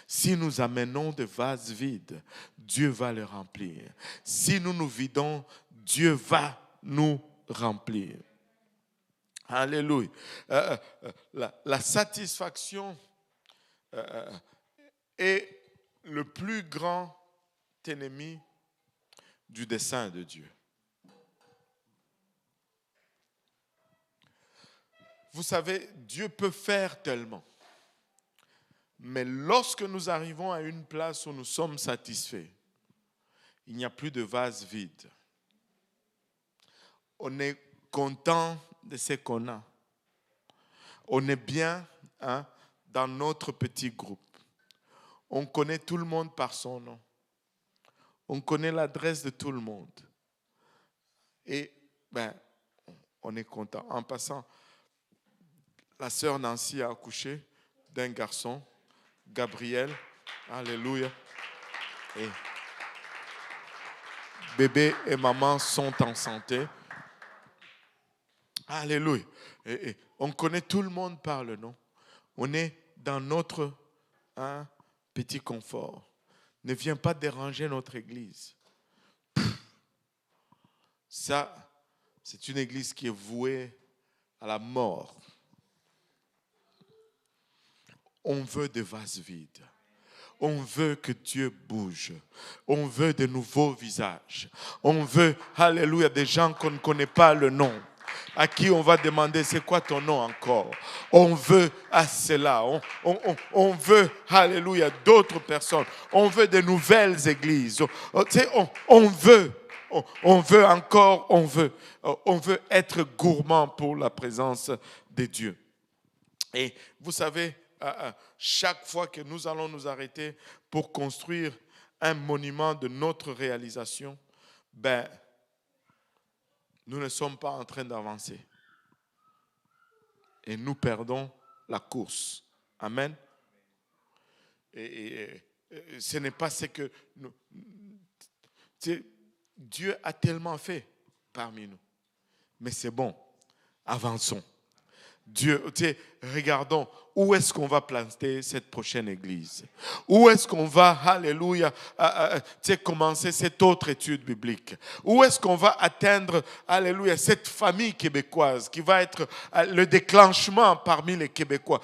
S1: Si nous amenons des vases vides, Dieu va les remplir. Si nous nous vidons, Dieu va nous remplir. Alléluia. La satisfaction est le plus grand ennemi du dessein de Dieu. Vous savez, Dieu peut faire tellement. Mais lorsque nous arrivons à une place où nous sommes satisfaits, il n'y a plus de vase vide. On est content de ce qu'on a. On est bien dans notre petit groupe. On connaît tout le monde par son nom. On connaît l'adresse de tout le monde. Et on est content. En passant, la sœur Nancy a accouché d'un garçon, Gabriel. Alléluia. Et bébé et maman sont en santé. Alléluia. Et on connaît tout le monde par le nom. On est dans notre petit confort. Ne viens pas déranger notre église. Ça, c'est une église qui est vouée à la mort. On veut des vases vides. On veut que Dieu bouge. On veut de nouveaux visages. On veut, alléluia, des gens qu'on ne connaît pas le nom. À qui on va demander, c'est quoi ton nom encore? On veut à cela. On veut, alléluia, d'autres personnes. On veut de nouvelles églises. On veut encore, on veut être gourmand pour la présence de Dieu. Et vous savez, chaque fois que nous allons nous arrêter pour construire un monument de notre réalisation, nous ne sommes pas en train d'avancer. Et nous perdons la course. Amen. Et ce n'est pas ce que Dieu a tellement fait parmi nous. Mais c'est bon. Avançons. Dieu, regardons où est-ce qu'on va planter cette prochaine église. Où est-ce qu'on va, alléluia, commencer cette autre étude biblique. Où est-ce qu'on va atteindre, alléluia, cette famille québécoise qui va être le déclenchement parmi les Québécois.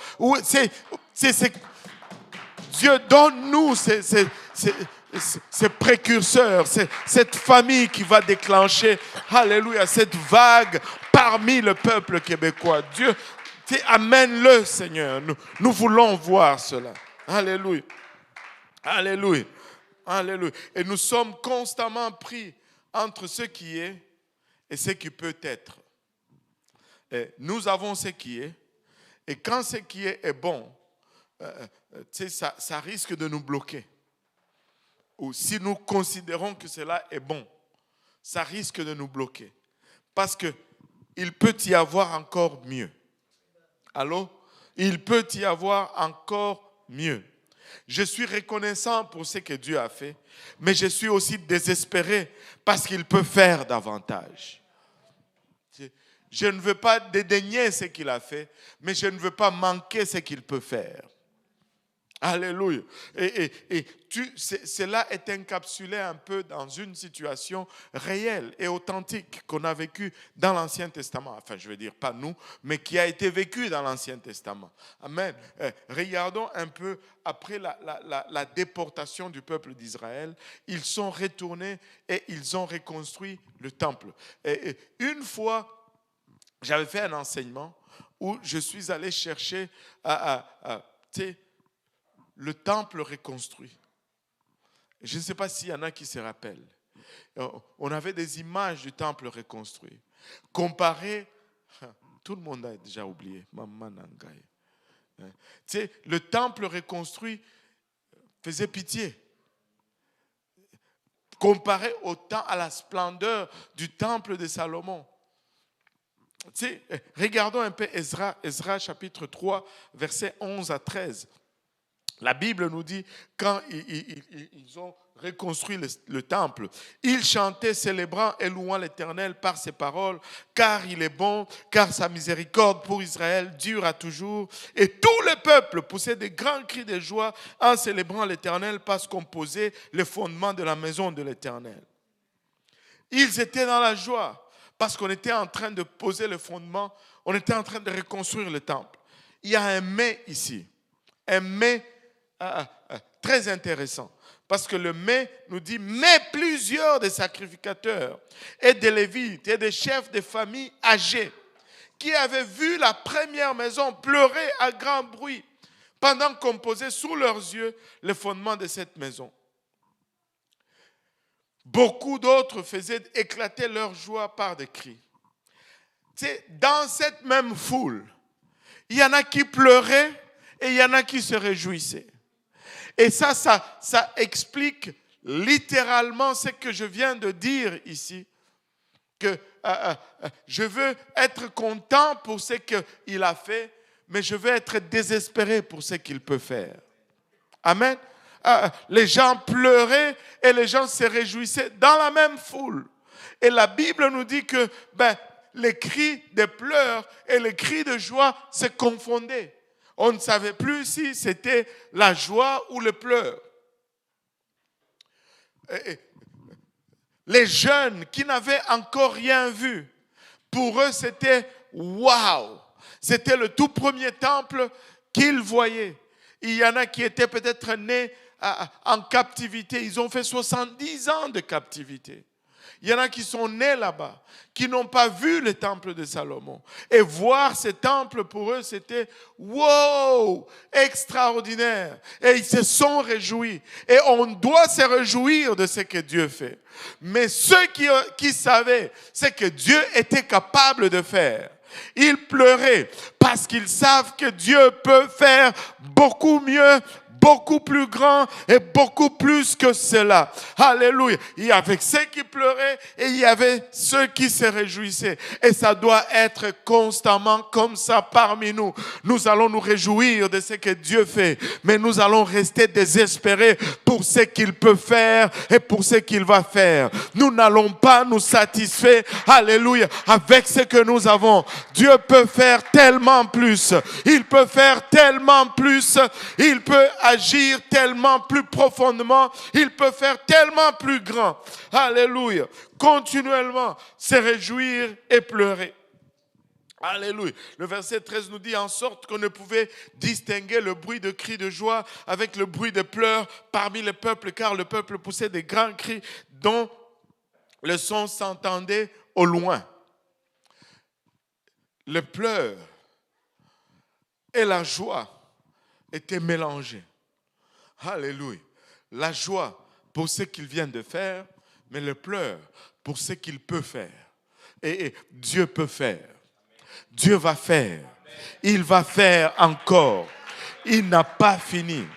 S1: Dieu, donne-nous ces précurseurs, cette famille qui va déclencher, alléluia, cette vague parmi le peuple québécois. Dieu, amène-le, Seigneur. Nous voulons voir cela. Alléluia. Alléluia. Alléluia. Et nous sommes constamment pris entre ce qui est et ce qui peut être. Et nous avons ce qui est. Et quand ce qui est bon, ça risque de nous bloquer. Ou si nous considérons que cela est bon, ça risque de nous bloquer. Parce qu'il peut y avoir encore mieux. Allô? Il peut y avoir encore mieux. Je suis reconnaissant pour ce que Dieu a fait, mais je suis aussi désespéré parce qu'il peut faire davantage. Je ne veux pas dédaigner ce qu'il a fait, mais je ne veux pas manquer ce qu'il peut faire. Alléluia. Et cela est encapsulé un peu dans une situation réelle et authentique qu'on a vécue dans l'Ancien Testament. Enfin, je veux dire, pas nous, mais qui a été vécue dans l'Ancien Testament. Amen. Regardons un peu après la déportation du peuple d'Israël. Ils sont retournés et ils ont reconstruit le temple. Et une fois, j'avais fait un enseignement où je suis allé chercher le temple reconstruit. Je ne sais pas s'il y en a qui se rappellent. On avait des images du temple reconstruit. Comparé, tout le monde a déjà oublié. Maman Nangaï. Le temple reconstruit faisait pitié. Comparé à la splendeur du temple de Salomon. Regardons un peu Ezra chapitre 3, versets 11 à 13. La Bible nous dit, quand ils ont reconstruit le temple, ils chantaient, célébrant et louant l'Éternel par ses paroles, car il est bon, car sa miséricorde pour Israël dure à toujours. Et tout le peuple poussait de grands cris de joie en célébrant l'Éternel parce qu'on posait les fondements de la maison de l'Éternel. Ils étaient dans la joie parce qu'on était en train de poser le fondement, on était en train de reconstruire le temple. Il y a un mais ici, un mais très intéressant. Parce que le mais nous dit, mais plusieurs des sacrificateurs et des lévites et des chefs de famille âgés qui avaient vu la première maison pleurer à grand bruit pendant qu'on posait sous leurs yeux le fondement de cette maison. Beaucoup d'autres faisaient éclater leur joie par des cris. Dans cette même foule, il y en a qui pleuraient et il y en a qui se réjouissaient. Et ça explique littéralement ce que je viens de dire ici, que je veux être content pour ce qu'il a fait, mais je veux être désespéré pour ce qu'il peut faire. Amen. Les gens pleuraient et les gens se réjouissaient dans la même foule. Et la Bible nous dit que les cris de pleurs et les cris de joie se confondaient. On ne savait plus si c'était la joie ou le pleur. Les jeunes qui n'avaient encore rien vu, pour eux c'était waouh. C'était le tout premier temple qu'ils voyaient. Il y en a qui étaient peut-être nés en captivité. Ils ont fait 70 ans de captivité. Il y en a qui sont nés là-bas, qui n'ont pas vu le temple de Salomon. Et voir ce temple pour eux, c'était wow, extraordinaire. Et ils se sont réjouis. Et on doit se réjouir de ce que Dieu fait. Mais ceux qui savaient ce que Dieu était capable de faire, ils pleuraient parce qu'ils savent que Dieu peut faire beaucoup mieux, beaucoup plus grand et beaucoup plus que cela. Alléluia. Il y avait ceux qui pleuraient et il y avait ceux qui se réjouissaient. Et ça doit être constamment comme ça parmi nous. Nous allons nous réjouir de ce que Dieu fait, mais nous allons rester désespérés pour ce qu'il peut faire et pour ce qu'il va faire. Nous n'allons pas nous satisfaire, alléluia, avec ce que nous avons. Dieu peut faire tellement plus. Il peut faire tellement plus. Il peut agir tellement plus profondément. Il peut faire tellement plus grand. Alléluia. Continuellement se réjouir et pleurer. Alléluia. Le verset 13 nous dit en sorte qu'on ne pouvait distinguer le bruit de cris de joie avec le bruit de pleurs parmi le peuple, car le peuple poussait des grands cris dont le son s'entendait au loin. Le pleur et la joie étaient mélangés. Alléluia. La joie pour ce qu'il vient de faire, mais le pleur pour ce qu'il peut faire. Et Dieu peut faire. Dieu va faire. Il va faire encore. Il n'a pas fini.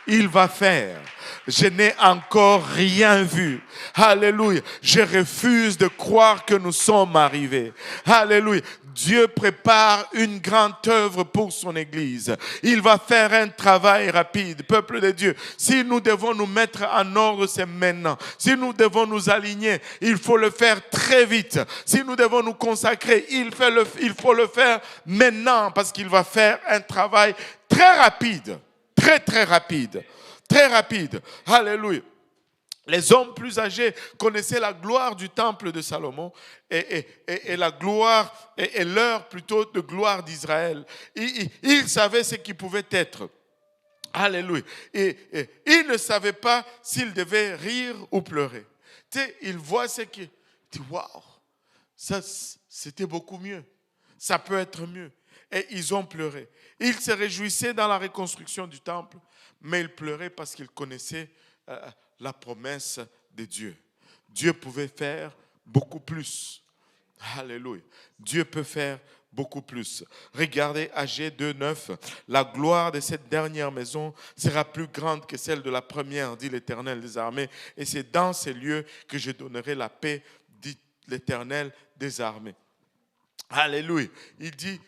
S1: Il va faire. Je n'ai encore rien vu. Alléluia. Je refuse de croire que nous sommes arrivés. Alléluia. Dieu prépare une grande œuvre pour son Église. Il va faire un travail rapide. Peuple de Dieu, si nous devons nous mettre en ordre, c'est maintenant. Si nous devons nous aligner, il faut le faire très vite. Si nous devons nous consacrer, il faut le faire maintenant parce qu'il va faire un travail très rapide. Très, très rapide. Très rapide. Alléluia. Les hommes plus âgés connaissaient la gloire du temple de Salomon et la gloire, et l'heure plutôt de gloire d'Israël. Ils savaient ce qui pouvait être. Alléluia. Et ils ne savaient pas s'ils devaient rire ou pleurer. Tu sais, ils voient ce qui... Tu dis, waouh, ça c'était beaucoup mieux. Ça peut être mieux. Et ils ont pleuré. Ils se réjouissaient dans la reconstruction du temple, mais ils pleuraient parce qu'ils connaissaient la promesse de Dieu. Dieu pouvait faire beaucoup plus. Alléluia. Dieu peut faire beaucoup plus. Regardez Agé 2:9. La gloire de cette dernière maison sera plus grande que celle de la première, dit l'Éternel des armées. Et c'est dans ces lieux que je donnerai la paix, dit l'Éternel des armées. Alléluia. Il dit,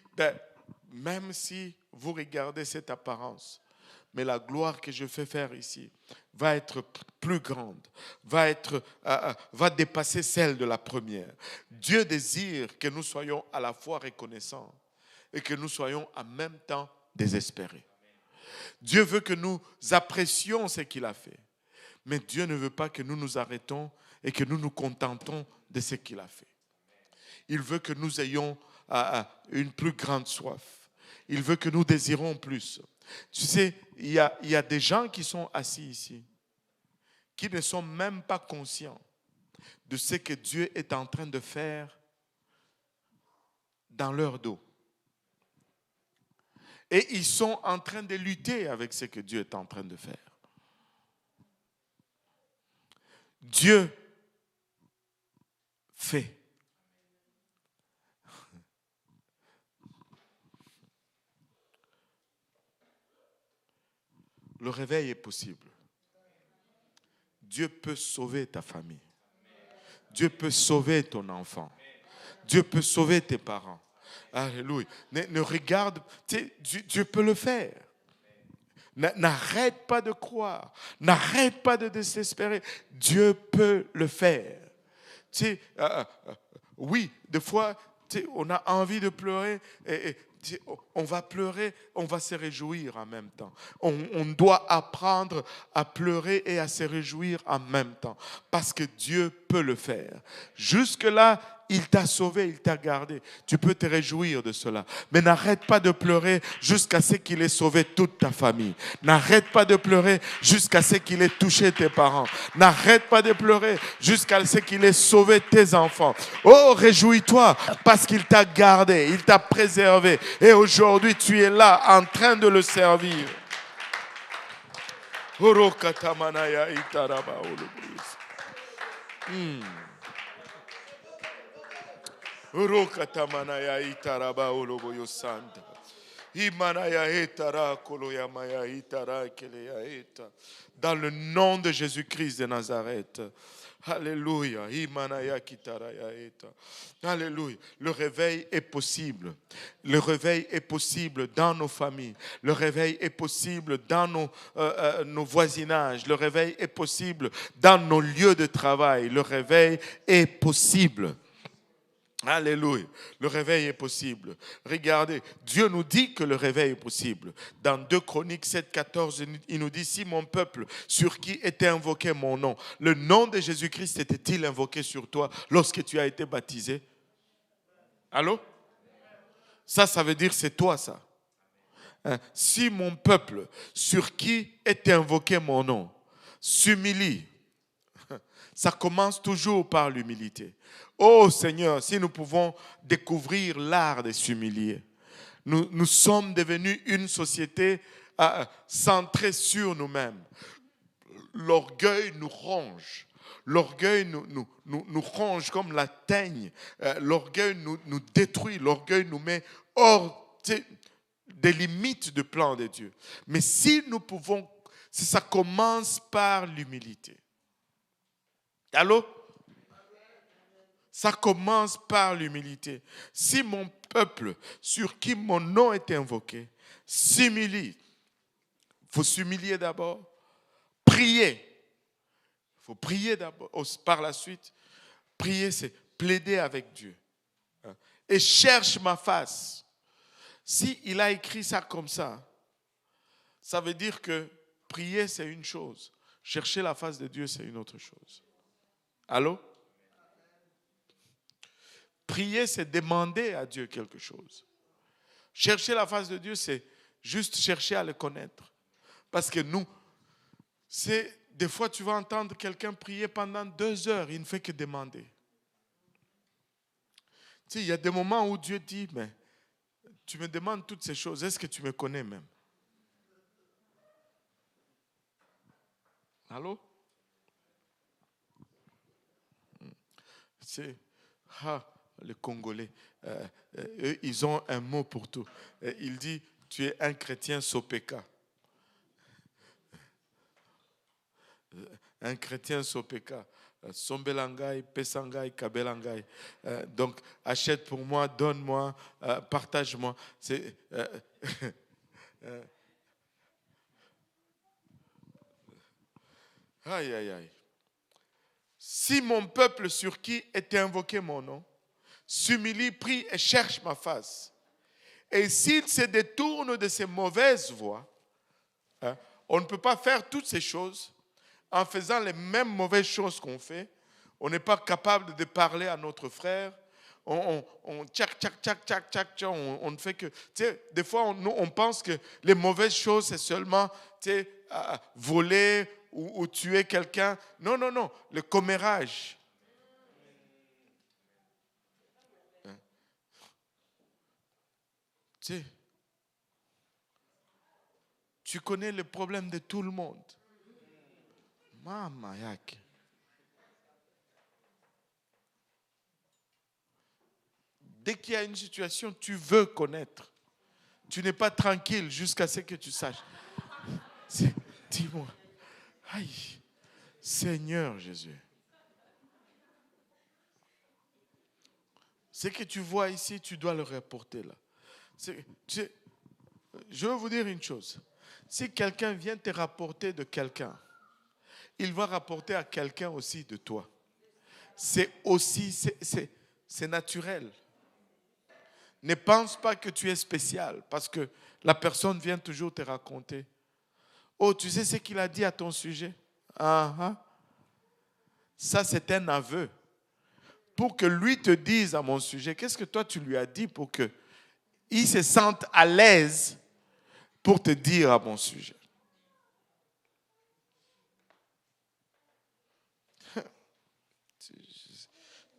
S1: même si vous regardez cette apparence, mais la gloire que je fais faire ici va être plus grande, va dépasser celle de la première. Dieu désire que nous soyons à la fois reconnaissants et que nous soyons en même temps désespérés. Dieu veut que nous apprécions ce qu'il a fait, mais Dieu ne veut pas que nous nous arrêtons et que nous nous contentons de ce qu'il a fait. Il veut que nous ayons une plus grande soif. Il veut que nous désirons plus. Tu sais, il y a des gens qui sont assis ici, qui ne sont même pas conscients de ce que Dieu est en train de faire dans leur dos. Et ils sont en train de lutter avec ce que Dieu est en train de faire. Dieu fait. Le réveil est possible. Dieu peut sauver ta famille. Dieu peut sauver ton enfant. Dieu peut sauver tes parents. Alléluia. Ne regarde, Dieu peut le faire. N'arrête pas de croire. N'arrête pas de désespérer. Dieu peut le faire. Oui, des fois, on a envie de pleurer et on va pleurer, on va se réjouir en même temps. On doit apprendre à pleurer et à se réjouir en même temps parce que Dieu peut le faire. Jusque-là, il t'a sauvé, il t'a gardé. Tu peux te réjouir de cela. Mais n'arrête pas de pleurer jusqu'à ce qu'il ait sauvé toute ta famille. N'arrête pas de pleurer jusqu'à ce qu'il ait touché tes parents. N'arrête pas de pleurer jusqu'à ce qu'il ait sauvé tes enfants. Oh, réjouis-toi parce qu'il t'a gardé, il t'a préservé. Et aujourd'hui, tu es là en train de le servir. Dans le nom de Jésus-Christ de Nazareth. Alléluia. Alléluia. Le réveil est possible. Le réveil est possible dans nos familles. Le réveil est possible dans nos voisinages. Le réveil est possible dans nos lieux de travail. Le réveil est possible. Alléluia. Le réveil est possible. Regardez, Dieu nous dit que le réveil est possible. Dans 2 Chroniques 7, 14, il nous dit, si mon peuple sur qui était invoqué mon nom, le nom de Jésus-Christ était-il invoqué sur toi lorsque tu as été baptisé? Allô? Ça veut dire c'est toi ça. Hein? Si mon peuple sur qui était invoqué mon nom s'humilie, ça commence toujours par l'humilité. Oh Seigneur, si nous pouvons découvrir l'art de s'humilier. Nous sommes devenus une société centrée sur nous-mêmes. L'orgueil nous ronge. L'orgueil nous ronge comme la teigne. L'orgueil nous détruit. L'orgueil nous met hors des limites du plan de Dieu. Mais si nous pouvons, si ça commence par l'humilité. Allô? Ça commence par l'humilité. Si mon peuple, sur qui mon nom est invoqué, s'humilie, il faut s'humilier d'abord, prier. Il faut prier d'abord, par la suite. Prier, c'est plaider avec Dieu. Et cherche ma face. Si il a écrit ça comme ça veut dire que prier, c'est une chose. Chercher la face de Dieu, c'est une autre chose. Allô? Prier, c'est demander à Dieu quelque chose. Chercher la face de Dieu, c'est juste chercher à le connaître. Parce que nous, des fois, tu vas entendre quelqu'un prier pendant 2 heures, il ne fait que demander. Tu sais, il y a des moments où Dieu dit, mais tu me demandes toutes ces choses, est-ce que tu me connais même? Allô? Les Congolais, eux, ils ont un mot pour tout. Il dit, tu es un chrétien sopeka. Un chrétien sopeka. Sombelangai, Pesangai, Kabelangai. Donc, achète pour moi, donne-moi, partage-moi. Aïe, aïe, aïe. Si mon peuple sur qui est invoqué mon nom s'humilie, prie et cherche ma face, et s'il se détourne de ses mauvaises voies, on ne peut pas faire toutes ces choses en faisant les mêmes mauvaises choses qu'on fait. On n'est pas capable de parler à notre frère. On ne fait que... Des fois, on pense que les mauvaises choses, c'est seulement voler ou tuer quelqu'un. Non, non, non. Le commérage. Tu connais le problème de tout le monde. Mama yake. Dès qu'il y a une situation, tu veux connaître. Tu n'es pas tranquille jusqu'à ce que tu saches. Dis-moi. Aïe. Seigneur Jésus. Ce que tu vois ici, tu dois le rapporter là. Je veux vous dire une chose. Si quelqu'un vient te rapporter de quelqu'un, il va rapporter à quelqu'un aussi de toi. C'est naturel. Ne pense pas que tu es spécial parce que la personne vient toujours te raconter. Oh, tu sais ce qu'il a dit à ton sujet? Ça, c'est un aveu. Pour que lui te dise à mon sujet, qu'est-ce que toi tu lui as dit pour qu'il se sente à l'aise pour te dire à mon sujet?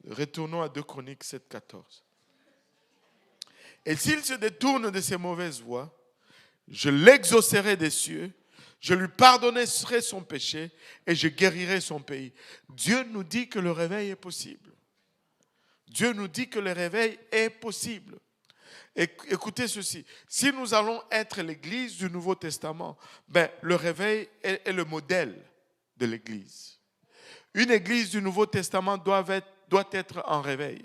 S1: Retournons à 2 Chroniques 7, 14. Et s'il se détourne de ses mauvaises voies, je l'exaucerai des cieux, je lui pardonnerai son péché et je guérirai son pays. Dieu nous dit que le réveil est possible. Dieu nous dit que le réveil est possible. Écoutez ceci, si nous allons être l'Église du Nouveau Testament, le réveil est le modèle de l'Église. Une Église du Nouveau Testament doit être en réveil.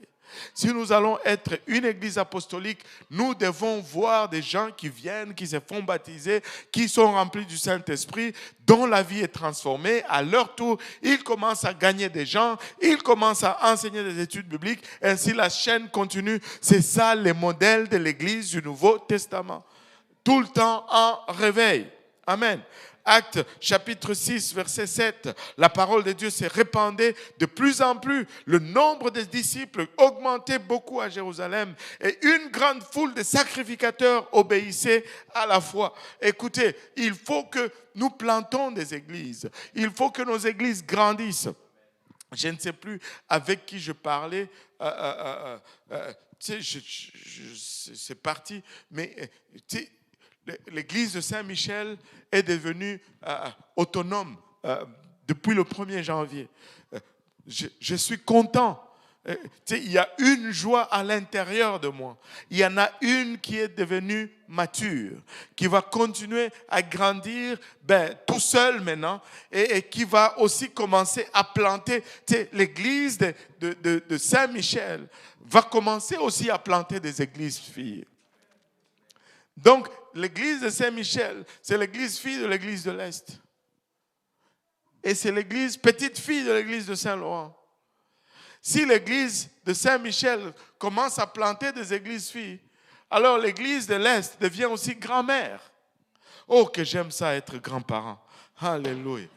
S1: Si nous allons être une église apostolique, nous devons voir des gens qui viennent, qui se font baptiser, qui sont remplis du Saint-Esprit, dont la vie est transformée. À leur tour, ils commencent à gagner des gens, ils commencent à enseigner des études bibliques. Ainsi, la chaîne continue. C'est ça le modèle de l'église du Nouveau Testament. Tout le temps en réveil. Amen. Actes chapitre 6, verset 7, la parole de Dieu s'est répandue de plus en plus. Le nombre des disciples augmentait beaucoup à Jérusalem et une grande foule de sacrificateurs obéissait à la foi. Écoutez, il faut que nous plantons des églises. Il faut que nos églises grandissent. Je ne sais plus avec qui je parlais. C'est parti, mais l'église de Saint-Michel est devenue autonome depuis le 1er janvier. Je suis content. Il y a une joie à l'intérieur de moi. Il y en a une qui est devenue mature, qui va continuer à grandir tout seul maintenant et qui va aussi commencer à planter. L'église de Saint-Michel va commencer aussi à planter des églises filles. Donc, l'église de Saint-Michel, c'est l'église fille de l'église de l'Est. Et c'est l'église petite fille de l'église de Saint-Laurent. Si l'église de Saint-Michel commence à planter des églises filles, alors l'église de l'Est devient aussi grand-mère. Oh, que j'aime ça être grand-parent. Alléluia.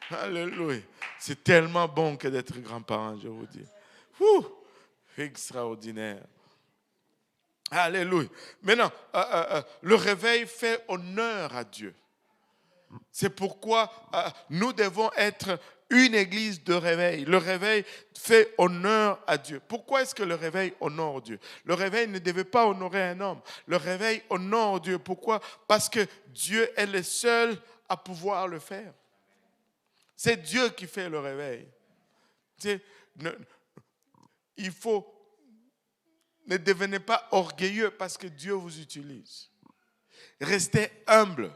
S1: Alléluia. C'est tellement bon que d'être grand-parent, je vous dis. Extraordinaire. Alléluia. Maintenant, le réveil fait honneur à Dieu. C'est pourquoi nous devons être une église de réveil. Le réveil fait honneur à Dieu. Pourquoi est-ce que le réveil honore Dieu? Le réveil ne devait pas honorer un homme. Le réveil honore Dieu. Pourquoi? Parce que Dieu est le seul à pouvoir le faire. C'est Dieu qui fait le réveil. Il faut... Ne devenez pas orgueilleux parce que Dieu vous utilise. Restez humble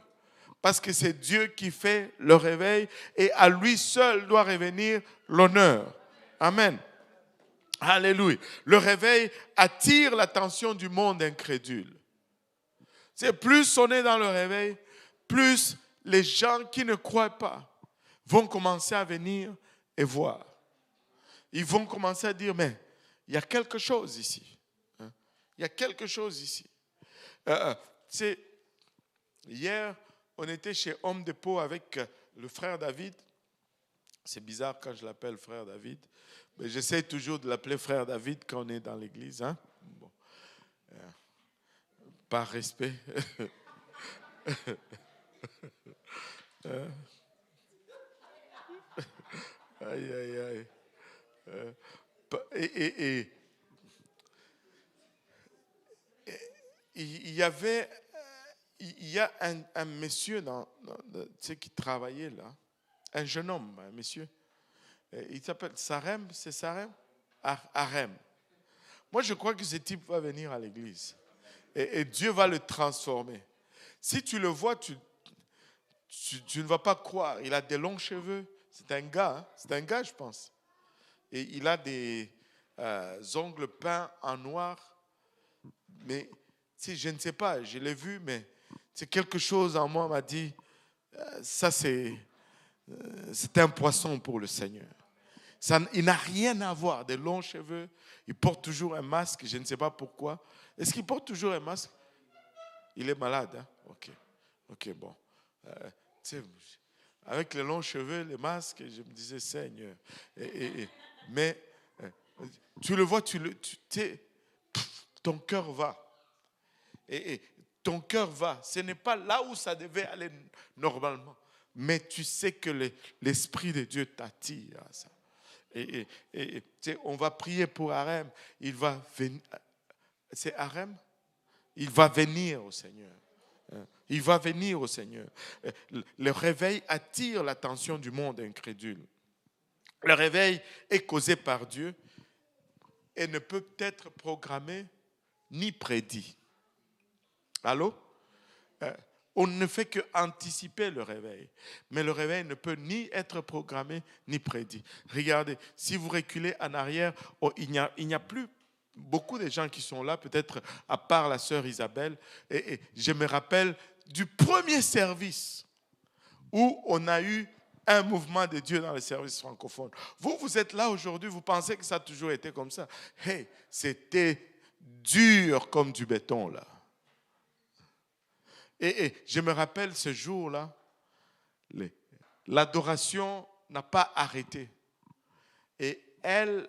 S1: parce que c'est Dieu qui fait le réveil et à lui seul doit revenir l'honneur. Amen. Alléluia. Le réveil attire l'attention du monde incrédule. C'est plus on est dans le réveil, plus les gens qui ne croient pas vont commencer à venir et voir. Ils vont commencer à dire, mais il y a quelque chose ici. Il y a quelque chose ici. Hier, on était chez Homme Depot avec le frère David. C'est bizarre quand je l'appelle frère David, mais j'essaie toujours de l'appeler frère David quand on est dans l'église. Hein? Bon. Par respect. Aïe, aïe, aïe. Et il y a un monsieur qui travaillait là, un jeune homme, un monsieur. Il s'appelle Sarem, c'est Sarem? Arem. Moi, je crois que ce type va venir à l'église. Et Dieu va le transformer. Si tu le vois, tu ne vas pas croire. Il a des longs cheveux. C'est un gars, hein? C'est un gars, je pense. Et il a des ongles peints en noir. Mais je ne sais pas, je l'ai vu, mais c'est quelque chose en moi m'a dit, ça c'est un poisson pour le Seigneur. Il n'a rien à voir, des longs cheveux. Il porte toujours un masque, je ne sais pas pourquoi. Est-ce qu'il porte toujours un masque? Il est malade, hein? Ok, bon. Avec les longs cheveux, les masques, je me disais, Seigneur. Mais tu le vois, ton cœur va. Et ton cœur va. Ce n'est pas là où ça devait aller normalement. Mais tu sais que l'Esprit de Dieu t'attire à ça. On va prier pour Arem. Il va venir. C'est Arem? Il va venir au Seigneur. Il va venir au Seigneur. Le réveil attire l'attention du monde incrédule. Le réveil est causé par Dieu et ne peut être programmé ni prédit. Allô? On ne fait qu'anticiper le réveil. Mais le réveil ne peut ni être programmé ni prédit. Regardez, si vous reculez en arrière, il n'y a plus beaucoup de gens qui sont là, peut-être à part la sœur Isabelle. Et je me rappelle du premier service où on a eu un mouvement de Dieu dans le service francophone. Vous êtes là aujourd'hui, vous pensez que ça a toujours été comme ça. Hey, c'était dur comme du béton là. Et je me rappelle ce jour-là, l'adoration n'a pas arrêté. Et elle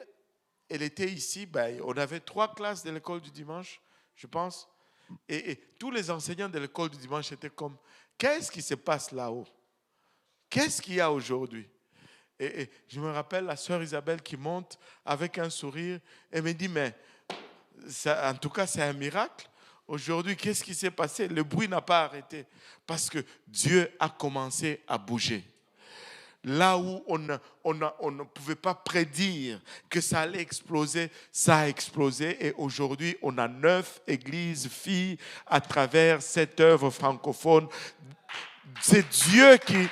S1: était ici, on avait 3 classes de l'école du dimanche, je pense. Et tous les enseignants de l'école du dimanche étaient comme, qu'est-ce qui se passe là-haut? Qu'est-ce qu'il y a aujourd'hui? Et je me rappelle la sœur Isabelle qui monte avec un sourire et me dit, mais ça, en tout cas, c'est un miracle. Aujourd'hui, qu'est-ce qui s'est passé? Le bruit n'a pas arrêté parce que Dieu a commencé à bouger. Là où on ne pouvait pas prédire que ça allait exploser, ça a explosé. Et aujourd'hui, on a 9 églises filles à travers cette œuvre francophone. C'est Dieu qui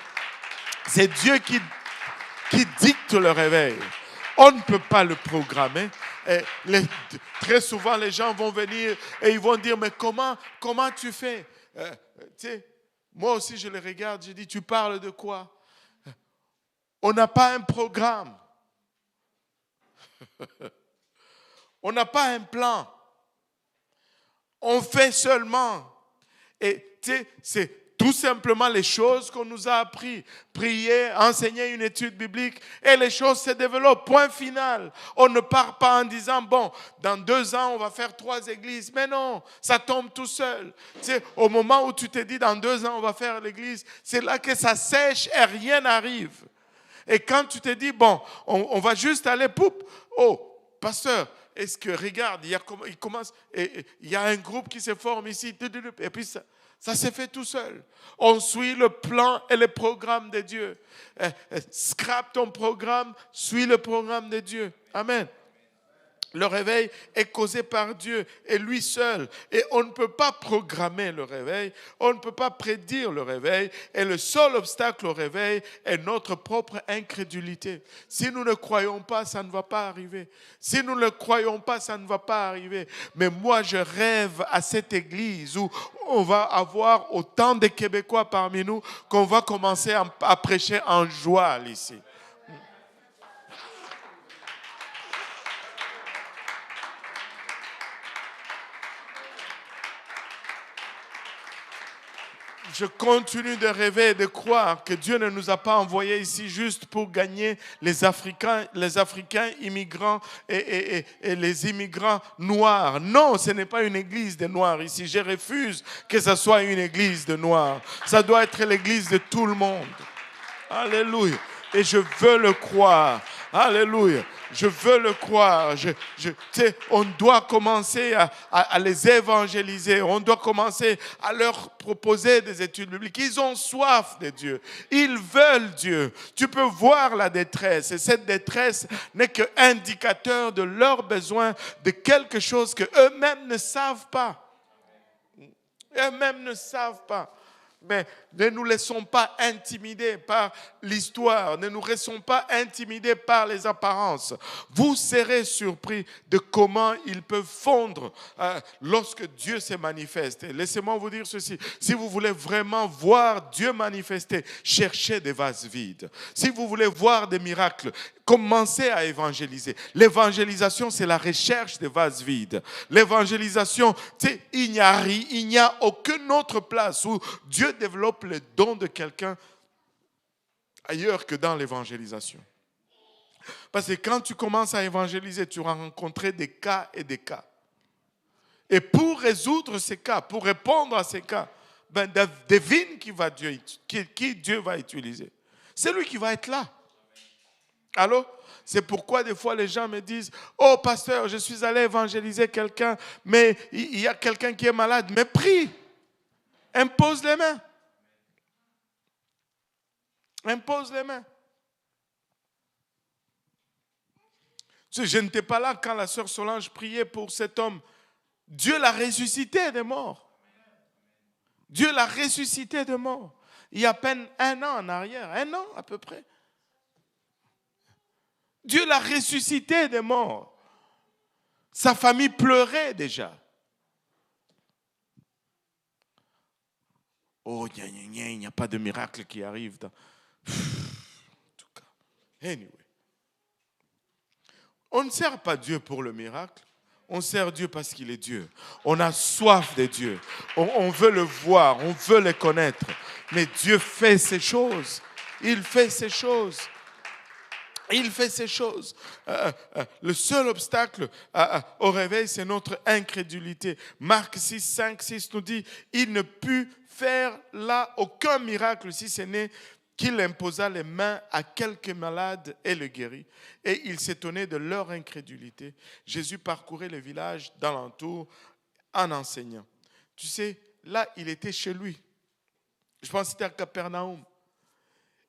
S1: dicte le réveil. On ne peut pas le programmer. Très souvent, les gens vont venir et ils vont dire, mais comment tu fais? Moi aussi, je les regarde, je dis, tu parles de quoi? On n'a pas un programme. On n'a pas un plan. On fait seulement. Et c'est tout simplement les choses qu'on nous a appris. Prier, enseigner une étude biblique et les choses se développent. Point final. On ne part pas en disant, bon, dans 2 ans, on va faire 3 églises. Mais non, ça tombe tout seul. Au moment où tu te dis, dans 2 ans, on va faire l'église, c'est là que ça sèche et rien n'arrive. Et quand tu te dis, bon, on va juste aller, poup, oh, pasteur, est-ce que, regarde, il commence, et il y a un groupe qui se forme ici, et puis ça se fait tout seul. On suit le plan et le programme de Dieu. Scrape ton programme, suis le programme de Dieu. Amen. Le réveil est causé par Dieu et lui seul. Et on ne peut pas programmer le réveil, on ne peut pas prédire le réveil. Et le seul obstacle au réveil est notre propre incrédulité. Si nous ne croyons pas, ça ne va pas arriver. Si nous ne croyons pas, ça ne va pas arriver. Mais moi, je rêve à cette église où on va avoir autant de Québécois parmi nous qu'on va commencer à prêcher en joie ici. Je continue de rêver et de croire que Dieu ne nous a pas envoyés ici juste pour gagner les Africains immigrants et les immigrants noirs. Non, ce n'est pas une église de noirs ici. Je refuse que ce soit une église de noirs. Ça doit être l'église de tout le monde. Alléluia. Et je veux le croire. Alléluia. Je veux le croire. On doit commencer à les évangéliser. On doit commencer à leur proposer des études bibliques. Ils ont soif de Dieu. Ils veulent Dieu. Tu peux voir la détresse. Et cette détresse n'est qu'indicateur de leur besoin de quelque chose qu'eux-mêmes ne savent pas. Eux-mêmes ne savent pas. Mais ne nous laissons pas intimider par l'histoire, ne nous laissons pas intimider par les apparences. Vous serez surpris de comment ils peuvent fondre lorsque Dieu se manifeste. Laissez-moi vous dire ceci, si vous voulez vraiment voir Dieu manifester, cherchez des vases vides. Si vous voulez voir des miracles, commencez à évangéliser. L'évangélisation, c'est la recherche des vases vides. L'évangélisation, il n'y a aucune autre place où Dieu développe le don de quelqu'un ailleurs que dans l'évangélisation. Parce que quand tu commences à évangéliser, tu vas rencontrer des cas et des cas. Et pour résoudre ces cas, pour répondre à ces cas, devine qui Dieu va utiliser. C'est lui qui va être là. Allô? C'est pourquoi des fois les gens me disent « Oh pasteur, je suis allé évangéliser quelqu'un, mais il y a quelqu'un qui est malade. » Mais prie, impose les mains. Impose les mains. Je n'étais pas là quand la sœur Solange priait pour cet homme. Dieu l'a ressuscité des morts. Dieu l'a ressuscité des morts. Il y a à peine 1 an en arrière, 1 an à peu près. Dieu l'a ressuscité des morts. Sa famille pleurait déjà. Oh, il n'y a pas de miracle qui arrive. En tout cas, anyway. On ne sert pas Dieu pour le miracle. On sert Dieu parce qu'il est Dieu. On a soif de Dieu. On veut le voir, on veut le connaître. Mais Dieu fait ces choses. Il fait ces choses. Il fait ces choses. Le seul obstacle au réveil, c'est notre incrédulité. Marc 6, 5, 6 nous dit, il ne put faire là aucun miracle si ce n'est qu'il imposa les mains à quelques malades et le guérit. Et il s'étonnait de leur incrédulité. Jésus parcourait les villages d'alentour en enseignant. Tu sais, là, il était chez lui. Je pense que c'était à Capernaum.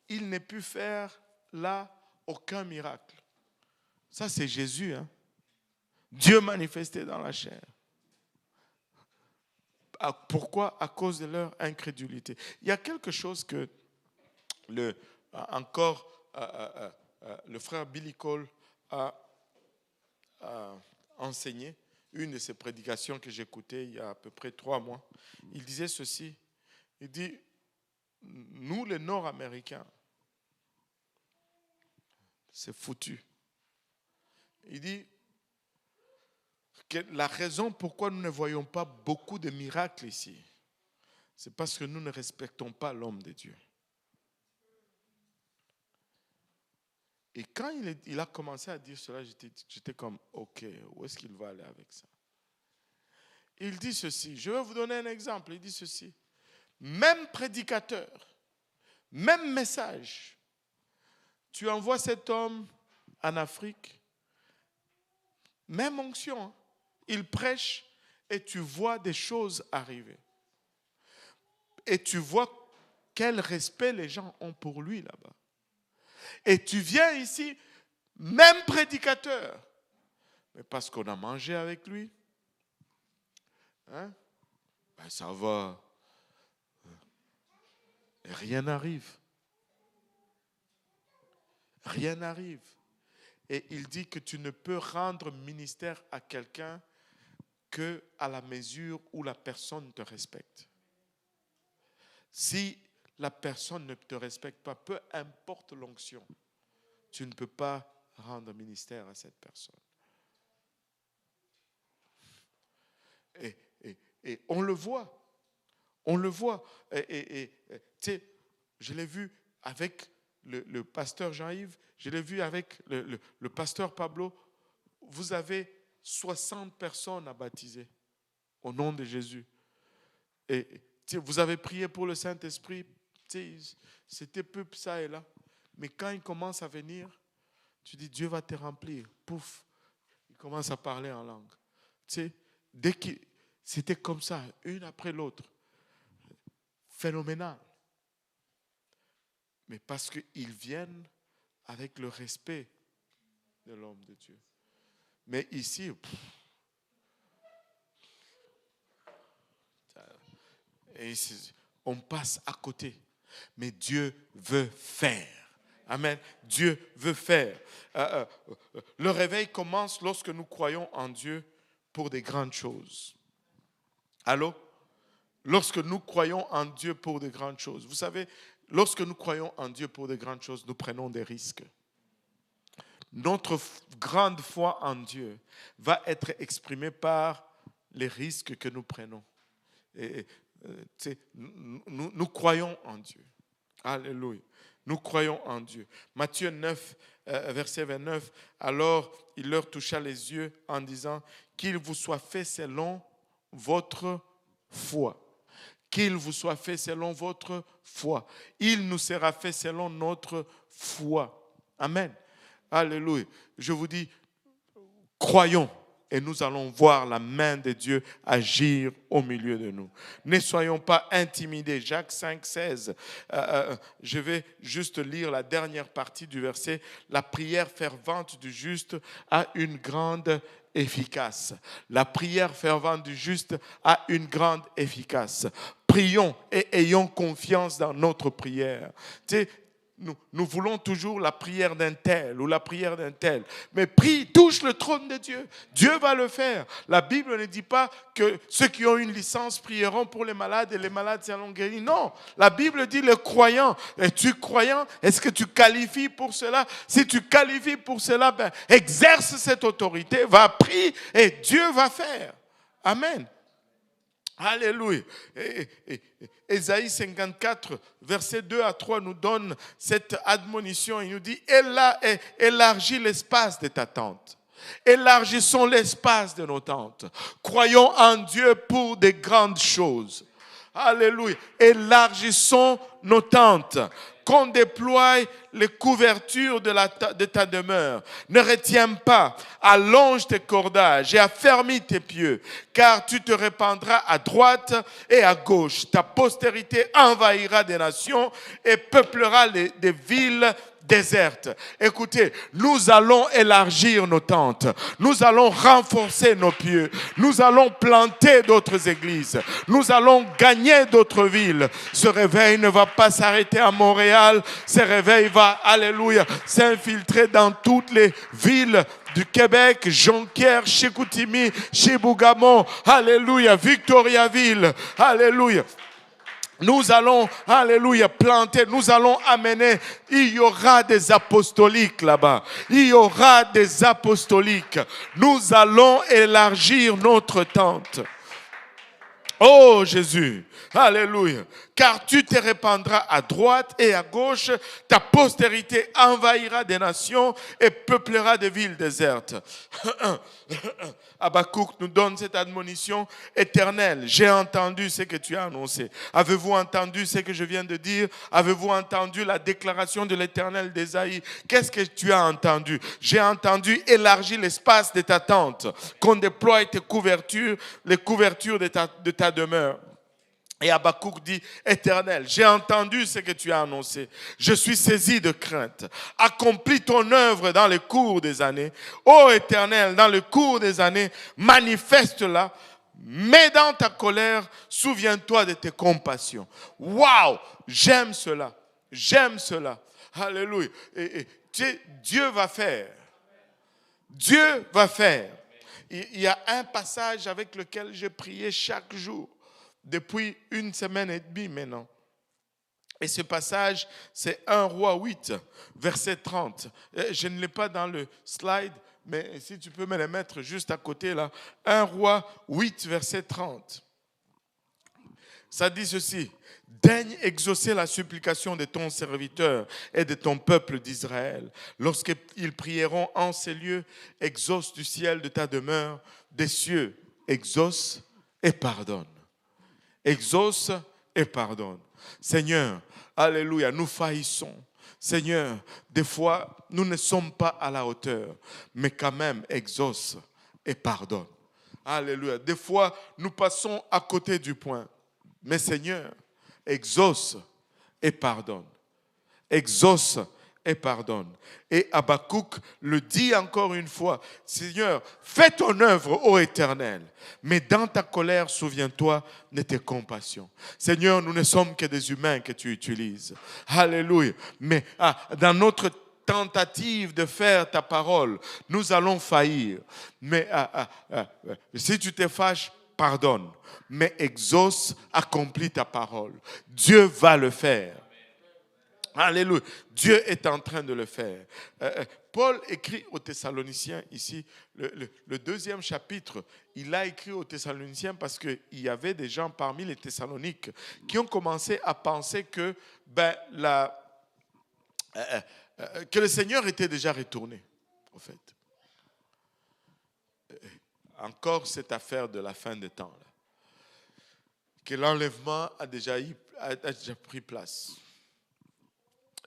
S1: Il n'a pu faire là aucun miracle. Ça, c'est Jésus. Hein? Dieu manifesté dans la chair. Pourquoi? À cause de leur incrédulité. Il y a quelque chose que le frère Billy Cole a enseigné. Une de ses prédications que j'écoutais il y a à peu près 3 mois. Il disait ceci. Il dit, nous les Nord-Américains, c'est foutu. Il dit que la raison pourquoi nous ne voyons pas beaucoup de miracles ici, c'est parce que nous ne respectons pas l'homme de Dieu. Et quand il a commencé à dire cela, j'étais comme, ok, où est-ce qu'il va aller avec ça? Il dit ceci, je vais vous donner un exemple, il dit ceci, même prédicateur, même message, tu envoies cet homme en Afrique, même onction, hein? Il prêche et tu vois des choses arriver. Et tu vois quel respect les gens ont pour lui là-bas. Et tu viens ici, même prédicateur, Mais parce qu'on a mangé avec lui, hein? Ben ça va. Et rien n'arrive. Rien n'arrive. Et il dit que tu ne peux rendre ministère à quelqu'un qu'à la mesure où la personne te respecte. Si la personne ne te respecte pas, peu importe l'onction, tu ne peux pas rendre ministère à cette personne. Et on le voit. On le voit. Tu sais, je l'ai vu avec le pasteur Jean-Yves, je l'ai vu avec le pasteur Pablo. Vous avez 60 personnes à baptiser au nom de Jésus. Et vous avez prié pour le Saint-Esprit, c'était peu ça et là. Mais quand il commence à venir, tu dis Dieu va te remplir. Pouf, il commence à parler en langue. Dès qu'il c'était comme ça, une après l'autre. Phénoménal. Mais parce qu'ils viennent avec le respect de l'homme de Dieu. Mais ici, on passe à côté. Mais Dieu veut faire. Amen. Dieu veut faire. Le réveil commence lorsque nous croyons en Dieu pour des grandes choses. Allô? Lorsque nous croyons en Dieu pour de grandes choses. Vous savez, lorsque nous croyons en Dieu pour de grandes choses, nous prenons des risques. Notre grande foi en Dieu va être exprimée par les risques que nous prenons. Nous croyons en Dieu. Alléluia. Nous croyons en Dieu. Matthieu 9, verset 29. Alors, il leur toucha les yeux en disant qu'il vous soit fait selon votre foi. Qu'il vous soit fait selon votre foi. Il nous sera fait selon notre foi. Amen. Alléluia. Je vous dis, croyons et nous allons voir la main de Dieu agir au milieu de nous. Ne soyons pas intimidés. Jacques 5, 16. Je vais juste lire la dernière partie du verset. La prière fervente du juste a une grande efficace. La prière fervente du juste a une grande efficace. Prions et ayons confiance dans notre prière. Tu sais, nous voulons toujours la prière d'un tel ou la prière d'un tel. Mais prie, touche le trône de Dieu. Dieu va le faire. La Bible ne dit pas que ceux qui ont une licence prieront pour les malades et les malades seront guéris. Non, la Bible dit le croyant. Es-tu croyant? Est-ce que tu qualifies pour cela? Si tu qualifies pour cela, ben, exerce cette autorité, va prier et Dieu va faire. Amen. Alléluia. Ésaïe 54, versets 2 à 3 nous donne cette admonition. Il nous dit, élargis l'espace de ta tente. Élargissons l'espace de nos tentes. Croyons en Dieu pour des grandes choses. Alléluia. Élargissons nos tentes. Qu'on déploie les couvertures de ta demeure. Ne retiens pas, allonge tes cordages et affermis tes pieux, car tu te répandras à droite et à gauche. Ta postérité envahira des nations et peuplera des villes désertes. Écoutez, nous allons élargir nos tentes. Nous allons renforcer nos pieux. Nous allons planter d'autres églises. Nous allons gagner d'autres villes. Ce réveil ne va pas s'arrêter à Montréal. Ce réveil va, alléluia, s'infiltrer dans toutes les villes du Québec, Jonquière, Chicoutimi, Chibougamau, alléluia, Victoriaville, alléluia. Nous allons, alléluia, planter, nous allons amener, il y aura des apostoliques là-bas. Il y aura des apostoliques. Nous allons élargir notre tente. Oh Jésus, alléluia. Car tu te répandras à droite et à gauche, ta postérité envahira des nations et peuplera des villes désertes. Habakkuk nous donne cette admonition éternelle. J'ai entendu ce que tu as annoncé. Avez-vous entendu ce que je viens de dire? Avez-vous entendu la déclaration de l'Éternel d'Ésaïe? Qu'est-ce que tu as entendu? J'ai entendu élargir l'espace de ta tente, qu'on déploie tes couvertures, les couvertures de ta demeure. Et Habakkuk dit, Éternel, j'ai entendu ce que tu as annoncé. Je suis saisi de crainte. Accomplis ton œuvre dans le cours des années. Ô Éternel, dans le cours des années, manifeste-la. Mais dans ta colère, souviens-toi de tes compassions. Waouh, j'aime cela. J'aime cela. Alléluia. Et Dieu va faire. Dieu va faire. Il y a un passage avec lequel j'ai prié chaque jour. Depuis 1 semaine et demie maintenant. Et ce passage, c'est 1 Roi 8, verset 30. Je ne l'ai pas dans le slide, mais si tu peux me le mettre juste à côté là. 1 Roi 8, verset 30. Ça dit ceci. Daigne exaucer la supplication de ton serviteur et de ton peuple d'Israël. Lorsqu'ils prieront en ces lieux, exauce du ciel de ta demeure, des cieux, exauce et pardonne. Exauce et pardonne. Seigneur, alléluia, nous faillissons. Seigneur, des fois, nous ne sommes pas à la hauteur, mais quand même, exauce et pardonne. Alléluia. Des fois, nous passons à côté du point. Mais Seigneur, exauce et pardonne. Exauce et pardonne. Et Habakkuk le dit encore une fois, Seigneur, fais ton œuvre, ô Éternel, mais dans ta colère, souviens-toi de tes compassions. Seigneur, nous ne sommes que des humains que tu utilises. Alléluia. Mais dans notre tentative de faire ta parole, nous allons faillir. Mais si tu te fâches, pardonne. Mais exauce, accomplis ta parole. Dieu va le faire. Alléluia. Dieu est en train de le faire. Paul écrit aux Thessaloniciens ici, le 2e chapitre, il a écrit aux Thessaloniciens parce qu'il y avait des gens parmi les Thessaloniques qui ont commencé à penser que, que le Seigneur était déjà retourné, en fait. Encore cette affaire de la fin des temps, là. Que l'enlèvement a déjà pris place.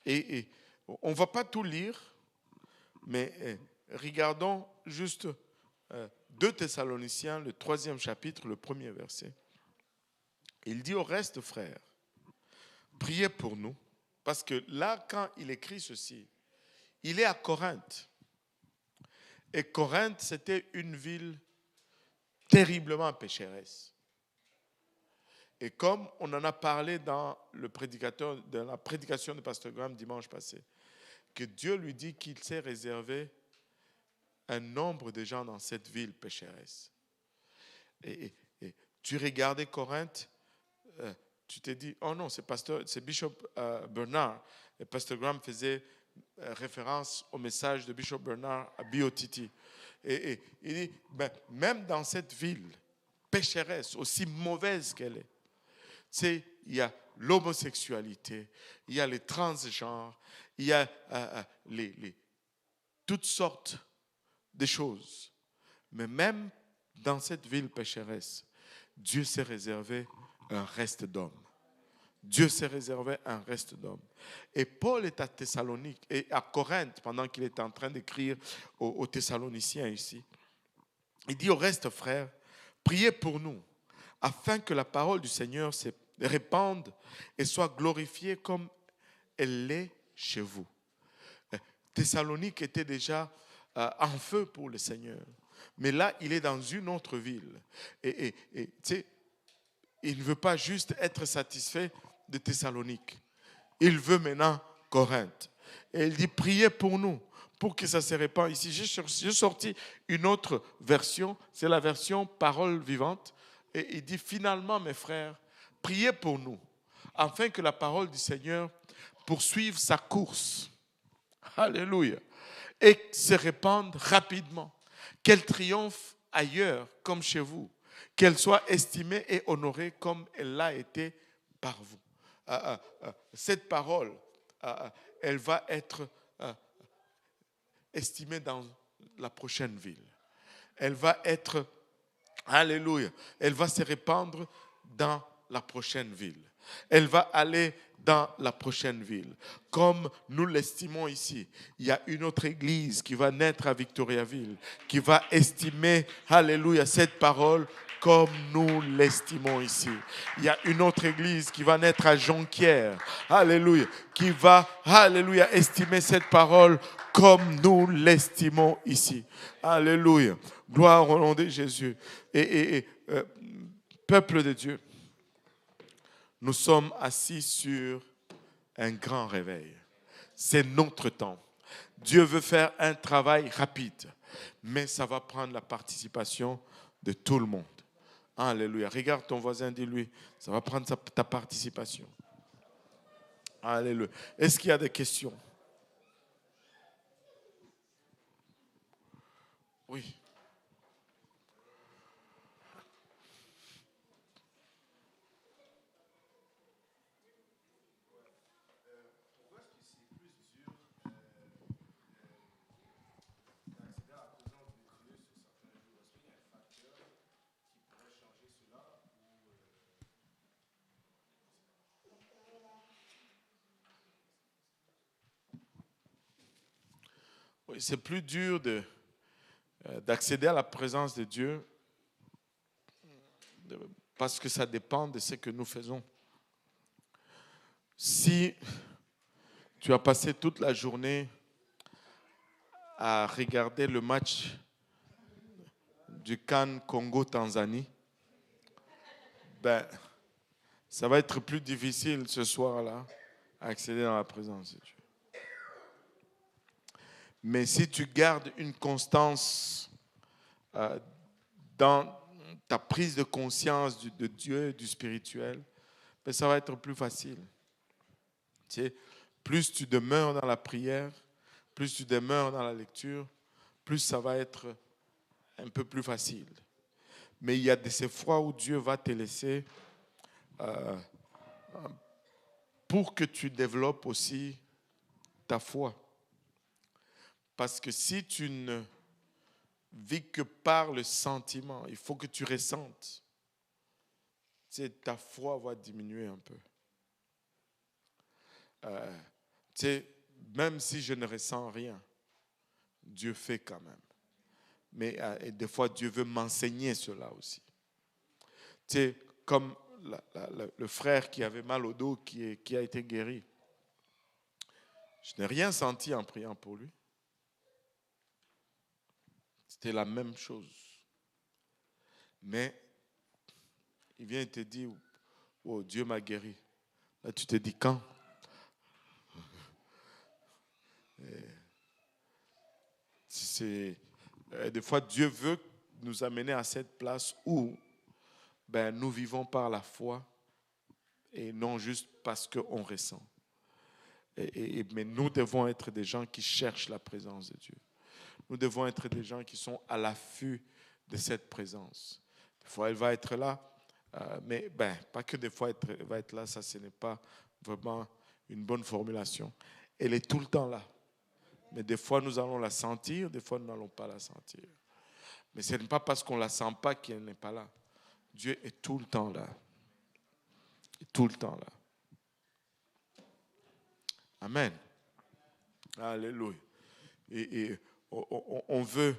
S1: Et on ne va pas tout lire, mais regardons juste 2 Thessaloniciens, le 3e chapitre, le 1er verset. Il dit au reste, frères, priez pour nous, parce que là, quand il écrit ceci, il est à Corinthe. Et Corinthe, c'était une ville terriblement pécheresse. Et comme on en a parlé dans la prédication de Pasteur Graham dimanche passé, que Dieu lui dit qu'il s'est réservé un nombre de gens dans cette ville pécheresse. Et tu regardais Corinthe, tu t'es dit, oh non, c'est Bishop Bernard. Et Pasteur Graham faisait référence au message de Bishop Bernard à BOTT. Et il dit, même dans cette ville pécheresse, aussi mauvaise qu'elle est, il y a l'homosexualité, il y a les transgenres, il y a toutes sortes de choses. Mais même dans cette ville pécheresse, Dieu s'est réservé un reste d'hommes. Dieu s'est réservé un reste d'hommes. Et Paul est à Thessalonique et à Corinthe pendant qu'il est en train d'écrire aux Thessaloniciens ici. Il dit au reste, frères, priez pour nous, afin que la parole du Seigneur se répande et soit glorifiée comme elle l'est chez vous. Thessalonique était déjà en feu pour le Seigneur. Mais là, il est dans une autre ville. Et tu sais, il ne veut pas juste être satisfait de Thessalonique. Il veut maintenant Corinthe. Et il dit, priez pour nous, pour que ça se répande ici. J'ai sorti une autre version, c'est la version parole vivante. Et il dit, finalement, mes frères, priez pour nous, afin que la parole du Seigneur poursuive sa course. Alléluia. Et se répande rapidement. Qu'elle triomphe ailleurs comme chez vous. Qu'elle soit estimée et honorée comme elle l'a été par vous. Cette parole, elle va être estimée dans la prochaine ville. Elle va être, alléluia, elle va se répandre dans la prochaine ville. Elle va aller dans la prochaine ville. Comme nous l'estimons ici, il y a une autre église qui va naître à Victoriaville, qui va estimer, alléluia, cette parole comme nous l'estimons ici. Il y a une autre église qui va naître à Jonquière, alléluia, qui va, alléluia, estimer cette parole comme nous l'estimons ici. Alléluia. Gloire au nom de Jésus. Peuple de Dieu, nous sommes assis sur un grand réveil. C'est notre temps. Dieu veut faire un travail rapide, mais ça va prendre la participation de tout le monde. Alléluia. Regarde ton voisin, dis-lui, ça va prendre ta participation. Alléluia. Est-ce qu'il y a des questions? Oui. Oui, c'est plus dur d'accéder à la présence de Dieu parce que ça dépend de ce que nous faisons. Si tu as passé toute la journée à regarder le match du CAN Congo-Tanzanie, ben, ça va être plus difficile ce soir-là à accéder dans la présence de Dieu. Mais si tu gardes une constance dans ta prise de conscience de Dieu et du spirituel, ben ça va être plus facile. Tu sais, plus tu demeures dans la prière, plus tu demeures dans la lecture, plus ça va être un peu plus facile. Mais il y a de ces fois où Dieu va te laisser pour que tu développes aussi ta foi. Parce que si tu ne vis que par le sentiment, il faut que tu ressentes. Tu sais, ta foi va diminuer un peu. Tu sais, même si je ne ressens rien, Dieu fait quand même. Mais et des fois, Dieu veut m'enseigner cela aussi. Tu sais, comme le frère qui avait mal au dos, qui a été guéri. Je n'ai rien senti en priant pour lui. C'était la même chose. Mais il vient te dire, oh, Dieu m'a guéri. Là, tu te dis quand? Des fois, Dieu veut nous amener à cette place où nous vivons par la foi et non juste parce qu'on ressent. Mais nous devons être des gens qui cherchent la présence de Dieu. Nous devons être des gens qui sont à l'affût de cette présence. Des fois, elle va être là, mais pas que des fois elle va être là, ça ce n'est pas vraiment une bonne formulation. Elle est tout le temps là. Mais des fois, nous allons la sentir, des fois, nous n'allons pas la sentir. Mais ce n'est pas parce qu'on ne la sent pas qu'elle n'est pas là. Dieu est tout le temps là. Il est tout le temps là. Amen. Alléluia. Et on veut,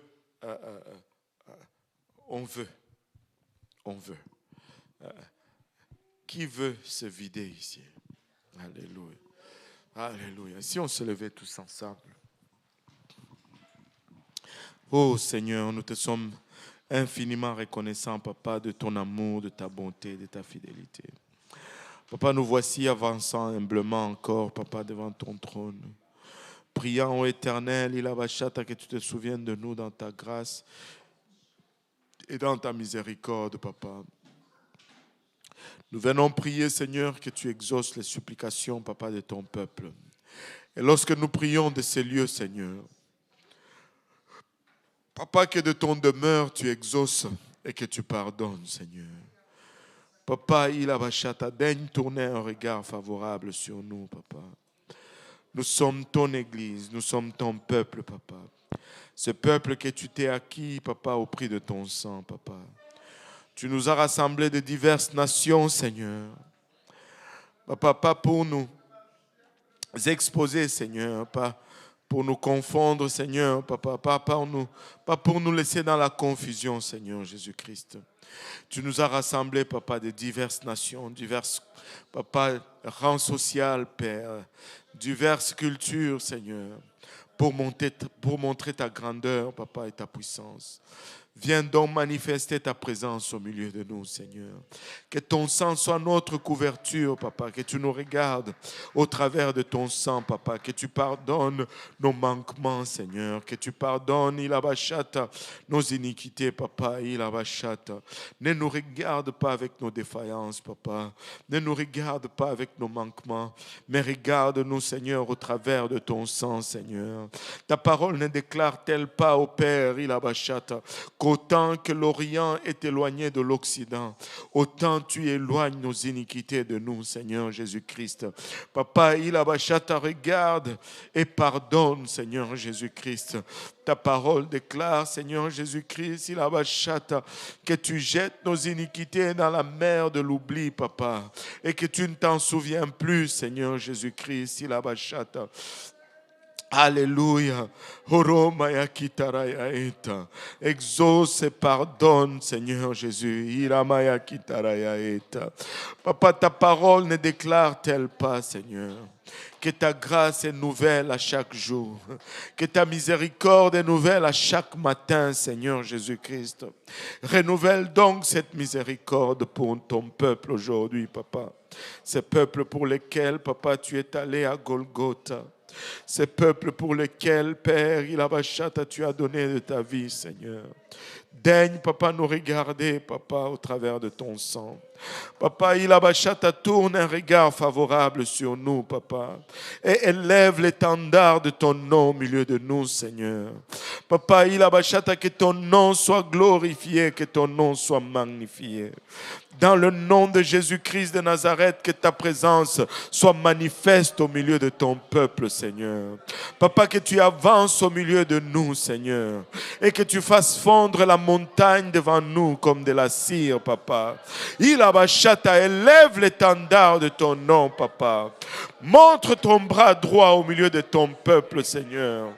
S1: qui veut se vider ici? Alléluia. Alléluia. Si on se levait tous ensemble. Oh Seigneur, nous te sommes infiniment reconnaissants, Papa, de ton amour, de ta bonté, de ta fidélité. Papa, nous voici avançant humblement encore, Papa, devant ton trône. Priant, ô Éternel, il abachata que tu te souviennes de nous dans ta grâce et dans ta miséricorde, Papa. Nous venons prier, Seigneur, que tu exauces les supplications, Papa, de ton peuple. Et lorsque nous prions de ces lieux, Seigneur, Papa, que de ton demeure tu exauces et que tu pardonnes, Seigneur. Papa, il abachata, daigne tourner un regard favorable sur nous, Papa. Nous sommes ton Église, nous sommes ton peuple, Papa. Ce peuple que tu t'es acquis, Papa, au prix de ton sang, Papa. Tu nous as rassemblés de diverses nations, Seigneur. Papa, pas pour nous exposer, Seigneur, pas pour nous confondre, Seigneur, papa, pas pour nous laisser dans la confusion, Seigneur Jésus-Christ. Tu nous as rassemblés, papa, de diverses nations, diverses, papa, rangs sociaux, Père, diverses cultures, Seigneur, pour montrer ta grandeur, papa, et ta puissance. Viens donc manifester ta présence au milieu de nous, Seigneur. Que ton sang soit notre couverture, papa. Que tu nous regardes au travers de ton sang, papa. Que tu pardonnes nos manquements, Seigneur. Que tu pardonnes, Ilabashata, nos iniquités, papa. Ilabashata. Ne nous regarde pas avec nos défaillances, papa. Ne nous regarde pas avec nos manquements. Mais regarde-nous, Seigneur, au travers de ton sang, Seigneur. Ta parole ne déclare-t-elle pas au Père, Ilabashata, qu'autant que l'Orient est éloigné de l'Occident, autant tu éloignes nos iniquités de nous, Seigneur Jésus-Christ. Papa, Ilabashata, regarde et pardonne, Seigneur Jésus-Christ. Ta parole déclare, Seigneur Jésus-Christ, Ilabashata, que tu jettes nos iniquités dans la mer de l'oubli, papa, et que tu ne t'en souviens plus, Seigneur Jésus-Christ, Ilabashata. Alléluia. Exauce et pardonne, Seigneur Jésus. Papa, ta parole ne déclare-t-elle pas, Seigneur, que ta grâce est nouvelle à chaque jour, que ta miséricorde est nouvelle à chaque matin, Seigneur Jésus-Christ. Renouvelle donc cette miséricorde pour ton peuple aujourd'hui, papa. Ces peuples pour lesquels, papa, tu es allé à Golgotha. Ces peuples pour lesquels, Père, Ilabashata, tu as donné de ta vie, Seigneur. Daigne, papa, nous regarder, papa, au travers de ton sang. Papa, Ilabashata, tourne un regard favorable sur nous, papa, et élève l'étendard de ton nom au milieu de nous, Seigneur. Papa, Ilabashata, que ton nom soit glorifié, que ton nom soit magnifié. Dans le nom de Jésus-Christ de Nazareth, que ta présence soit manifeste au milieu de ton peuple, Seigneur. Papa, que tu avances au milieu de nous, Seigneur, et que tu fasses fondre la montagne devant nous comme de la cire, papa. Ilabashata, élève l'étendard de ton nom, papa. Montre ton bras droit au milieu de ton peuple, Seigneur.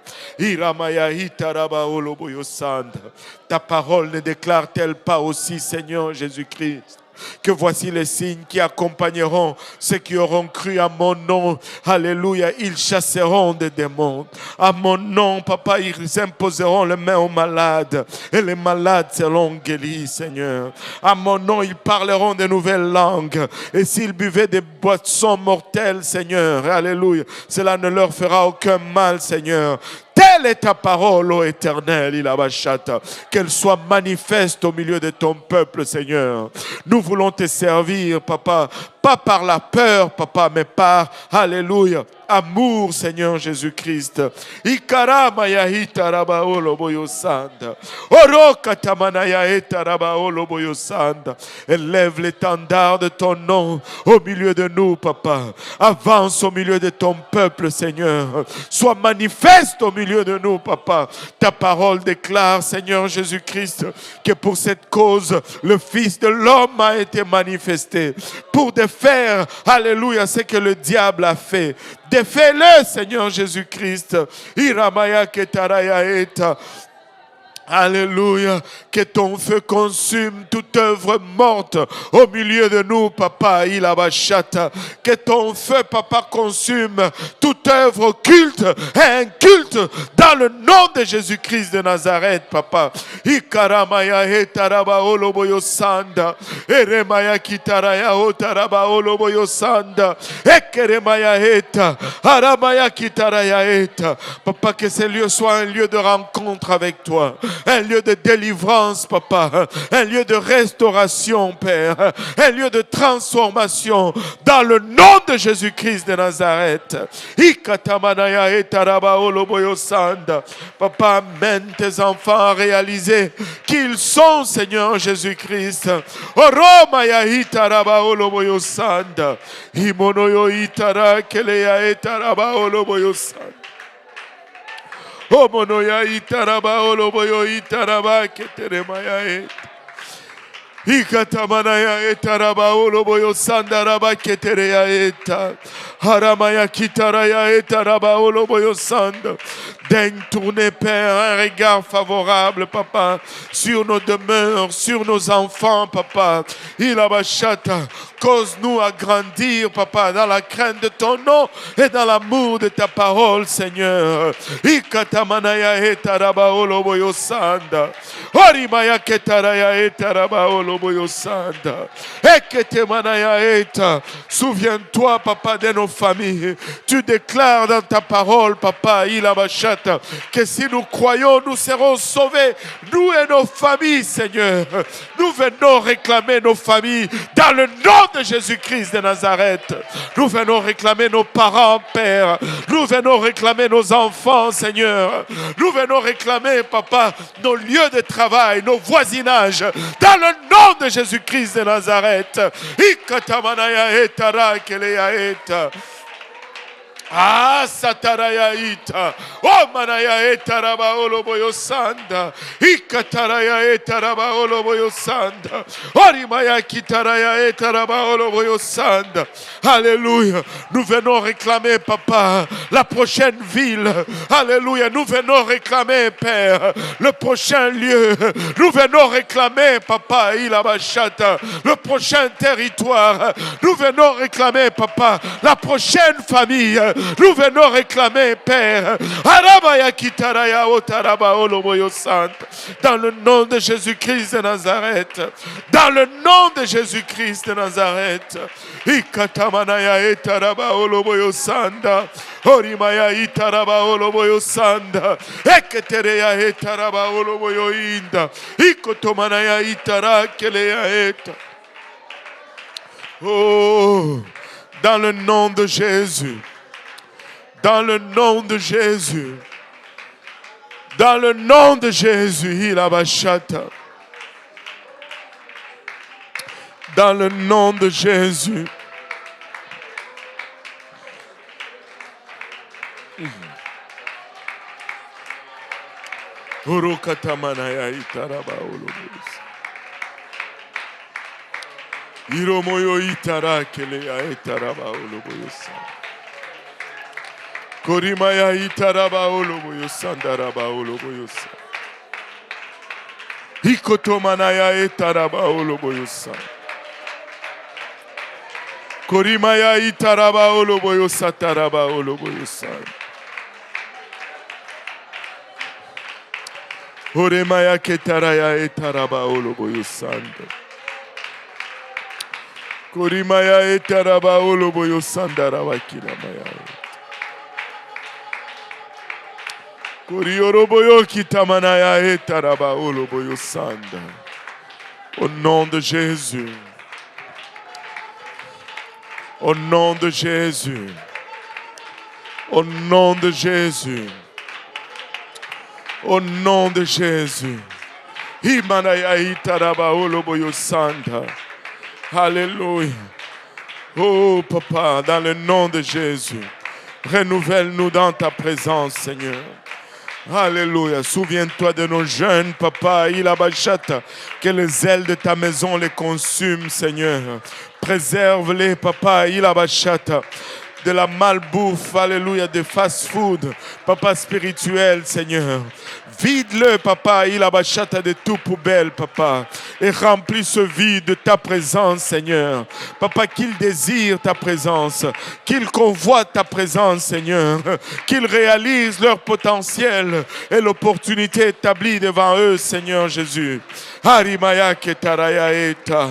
S1: Ta parole ne déclare-t-elle pas aussi, Seigneur Jésus-Christ, que voici les signes qui accompagneront ceux qui auront cru à mon nom. Alléluia, ils chasseront des démons. À mon nom, papa, ils imposeront les mains aux malades et les malades seront guéris, Seigneur. À mon nom, ils parleront de nouvelles langues. Et s'ils buvaient des boissons mortelles, Seigneur, alléluia, cela ne leur fera aucun mal, Seigneur. Telle est ta parole, ô Éternel, Ilabashata. Qu'elle soit manifeste au milieu de ton peuple, Seigneur. Nous voulons te servir, papa, pas par la peur, papa, mais par, alléluia, amour, Seigneur Jésus-Christ. Ikaramaya hitaraba oloboyo sanda. Oroka tamanaya hitaraba oloboyo sanda. Élève l'étendard de ton nom au milieu de nous, papa. Avance au milieu de ton peuple, Seigneur. Sois manifeste au milieu de nous, papa. Ta parole déclare, Seigneur Jésus-Christ, que pour cette cause, le Fils de l'homme a été manifesté pour défaire, alléluia, ce que le diable a fait. Défais-le, Seigneur Jésus-Christ. Iramaya ketaraya eta. Alléluia, que ton feu consume toute œuvre morte au milieu de nous, papa, Ilabashata. Que ton feu, papa, consume toute œuvre occulte et inculte dans le nom de Jésus-Christ de Nazareth, papa. Ikaramaya hetaraba oloboyo sanda. Eremaya kitaraya otaraba oloboyo sanda. Ekeremaya heta. Aramaya kitaraya heta. Papa, que ce lieu soit un lieu de rencontre avec toi. Un lieu de délivrance, papa. Un lieu de restauration, Père. Un lieu de transformation dans le nom de Jésus-Christ de Nazareth. Papa, amène tes enfants à réaliser qu'ils sont, Seigneur Jésus-Christ. Oromaya itaraba oloboyo sanda. Imonoyo itara keleya itaraba oloboyo sanda. Omonoya itaraba oloboyo itaraba keteremaya et. Ikatamanaya etaraba oloboyo sandaraba ketereya eta. Haramaya kitaraya etaraba oloboyo sanda. Daigne tourner, Père, un regard favorable, Papa, sur nos demeures, sur nos enfants, Papa. Ilabashata, cause-nous à grandir, Papa, dans la crainte de ton nom et dans l'amour de ta parole, Seigneur. Ikatamanaya etaraba oloboyo sanda. Orimaya ketaraya etaraba oloboyo sanda. Eketemanaya eta. Souviens-toi, Papa, de nos familles. Tu déclares dans ta parole, Papa, Ilabashata, que si nous croyons, nous serons sauvés, nous et nos familles, Seigneur. Nous venons réclamer nos familles dans le nom de Jésus-Christ de Nazareth. Nous venons réclamer nos parents, Père. Nous venons réclamer nos enfants, Seigneur. Nous venons réclamer, Papa, nos lieux de travail, nos voisinages, dans le nom de Jésus-Christ de Nazareth. Ikatamanaya etara keleya eta. Ah, sataraya ita. Oh, manaya etaraba oloboyo sanda. Ikataraya etaraba oloboyo sanda. Orimaya kitaraya etaraba oloboyo sanda. Alléluia. Nous venons réclamer, Papa, la prochaine ville. Alléluia. Nous venons réclamer, Père, le prochain lieu. Nous venons réclamer, Papa, Ilabashata, le prochain territoire. Nous venons réclamer, Papa, la prochaine famille. Nous venons réclamer, Père, dans le nom de Jésus-Christ de Nazareth. Dans le nom de Jésus-Christ de Nazareth. Ikatamanaya etaraba oloboyo sanda. Orimaya itaraba oloboyo sanda. Eketereya etaraba oloboyo inda. Ikotomanaya itara keleya eta. Oh, dans le nom de Jésus. Dans le nom de Jésus. Dans le nom de Jésus, Ilabashata. Dans le nom de Jésus. Urokatamanaya itaraba olobos. Iromoyo itara keleya itaraba olobosa. Korimaya itaraba oloboyo sandaraba oloboyosa. Ikotomanaya itaraba oloboyosa. Korimaya itaraba oloboyosa taraba oloboyosa. Oremaya ketaraya itaraba oloboyosanda. Korimaya itaraba oloboyosandaraba kiramaya. Au nom de Jésus. Au nom de Jésus. Au nom de Jésus. Au nom de Jésus. Alléluia. Oh Papa, dans le nom de Jésus, renouvelle-nous dans ta présence, Seigneur. Alléluia. Souviens-toi de nos jeunes, Papa, Ilabashata, que les ailes de ta maison les consument, Seigneur. Préserve-les, Papa, Ilabashata, de la malbouffe, alléluia, de fast-food, Papa spirituel, Seigneur. Vide-le, Papa, Ilabashata, de tout poubelle, Papa, et remplis ce vide de ta présence, Seigneur. Papa, qu'ils désirent ta présence, qu'ils convoitent ta présence, Seigneur, qu'ils réalisent leur potentiel et l'opportunité établie devant eux, Seigneur Jésus. Harimaya ketaraya eta,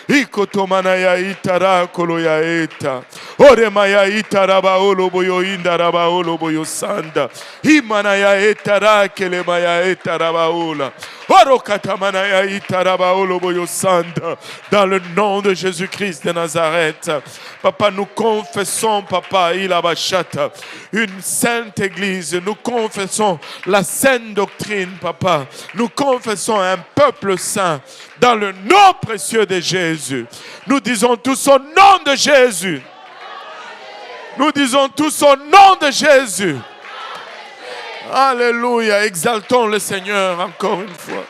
S1: ikotomanaya itara koloya eta, oremaya itaraba oloboyo indaraba oloboyo sanda, imanaya etara kelemaya etaraba ola, orokatamanaya itaraba oloboyo sanda. Dans le nom de Jésus-Christ de Nazareth, Papa, nous confessons, Papa, Ilabashata, une sainte église. Nous confessons la sainte doctrine, Papa. Nous confessons un peuple saint dans le nom précieux de Jésus. Nous disons tous au nom de Jésus. Nous disons tous au nom de Jésus. Alléluia. Exaltons le Seigneur encore une fois.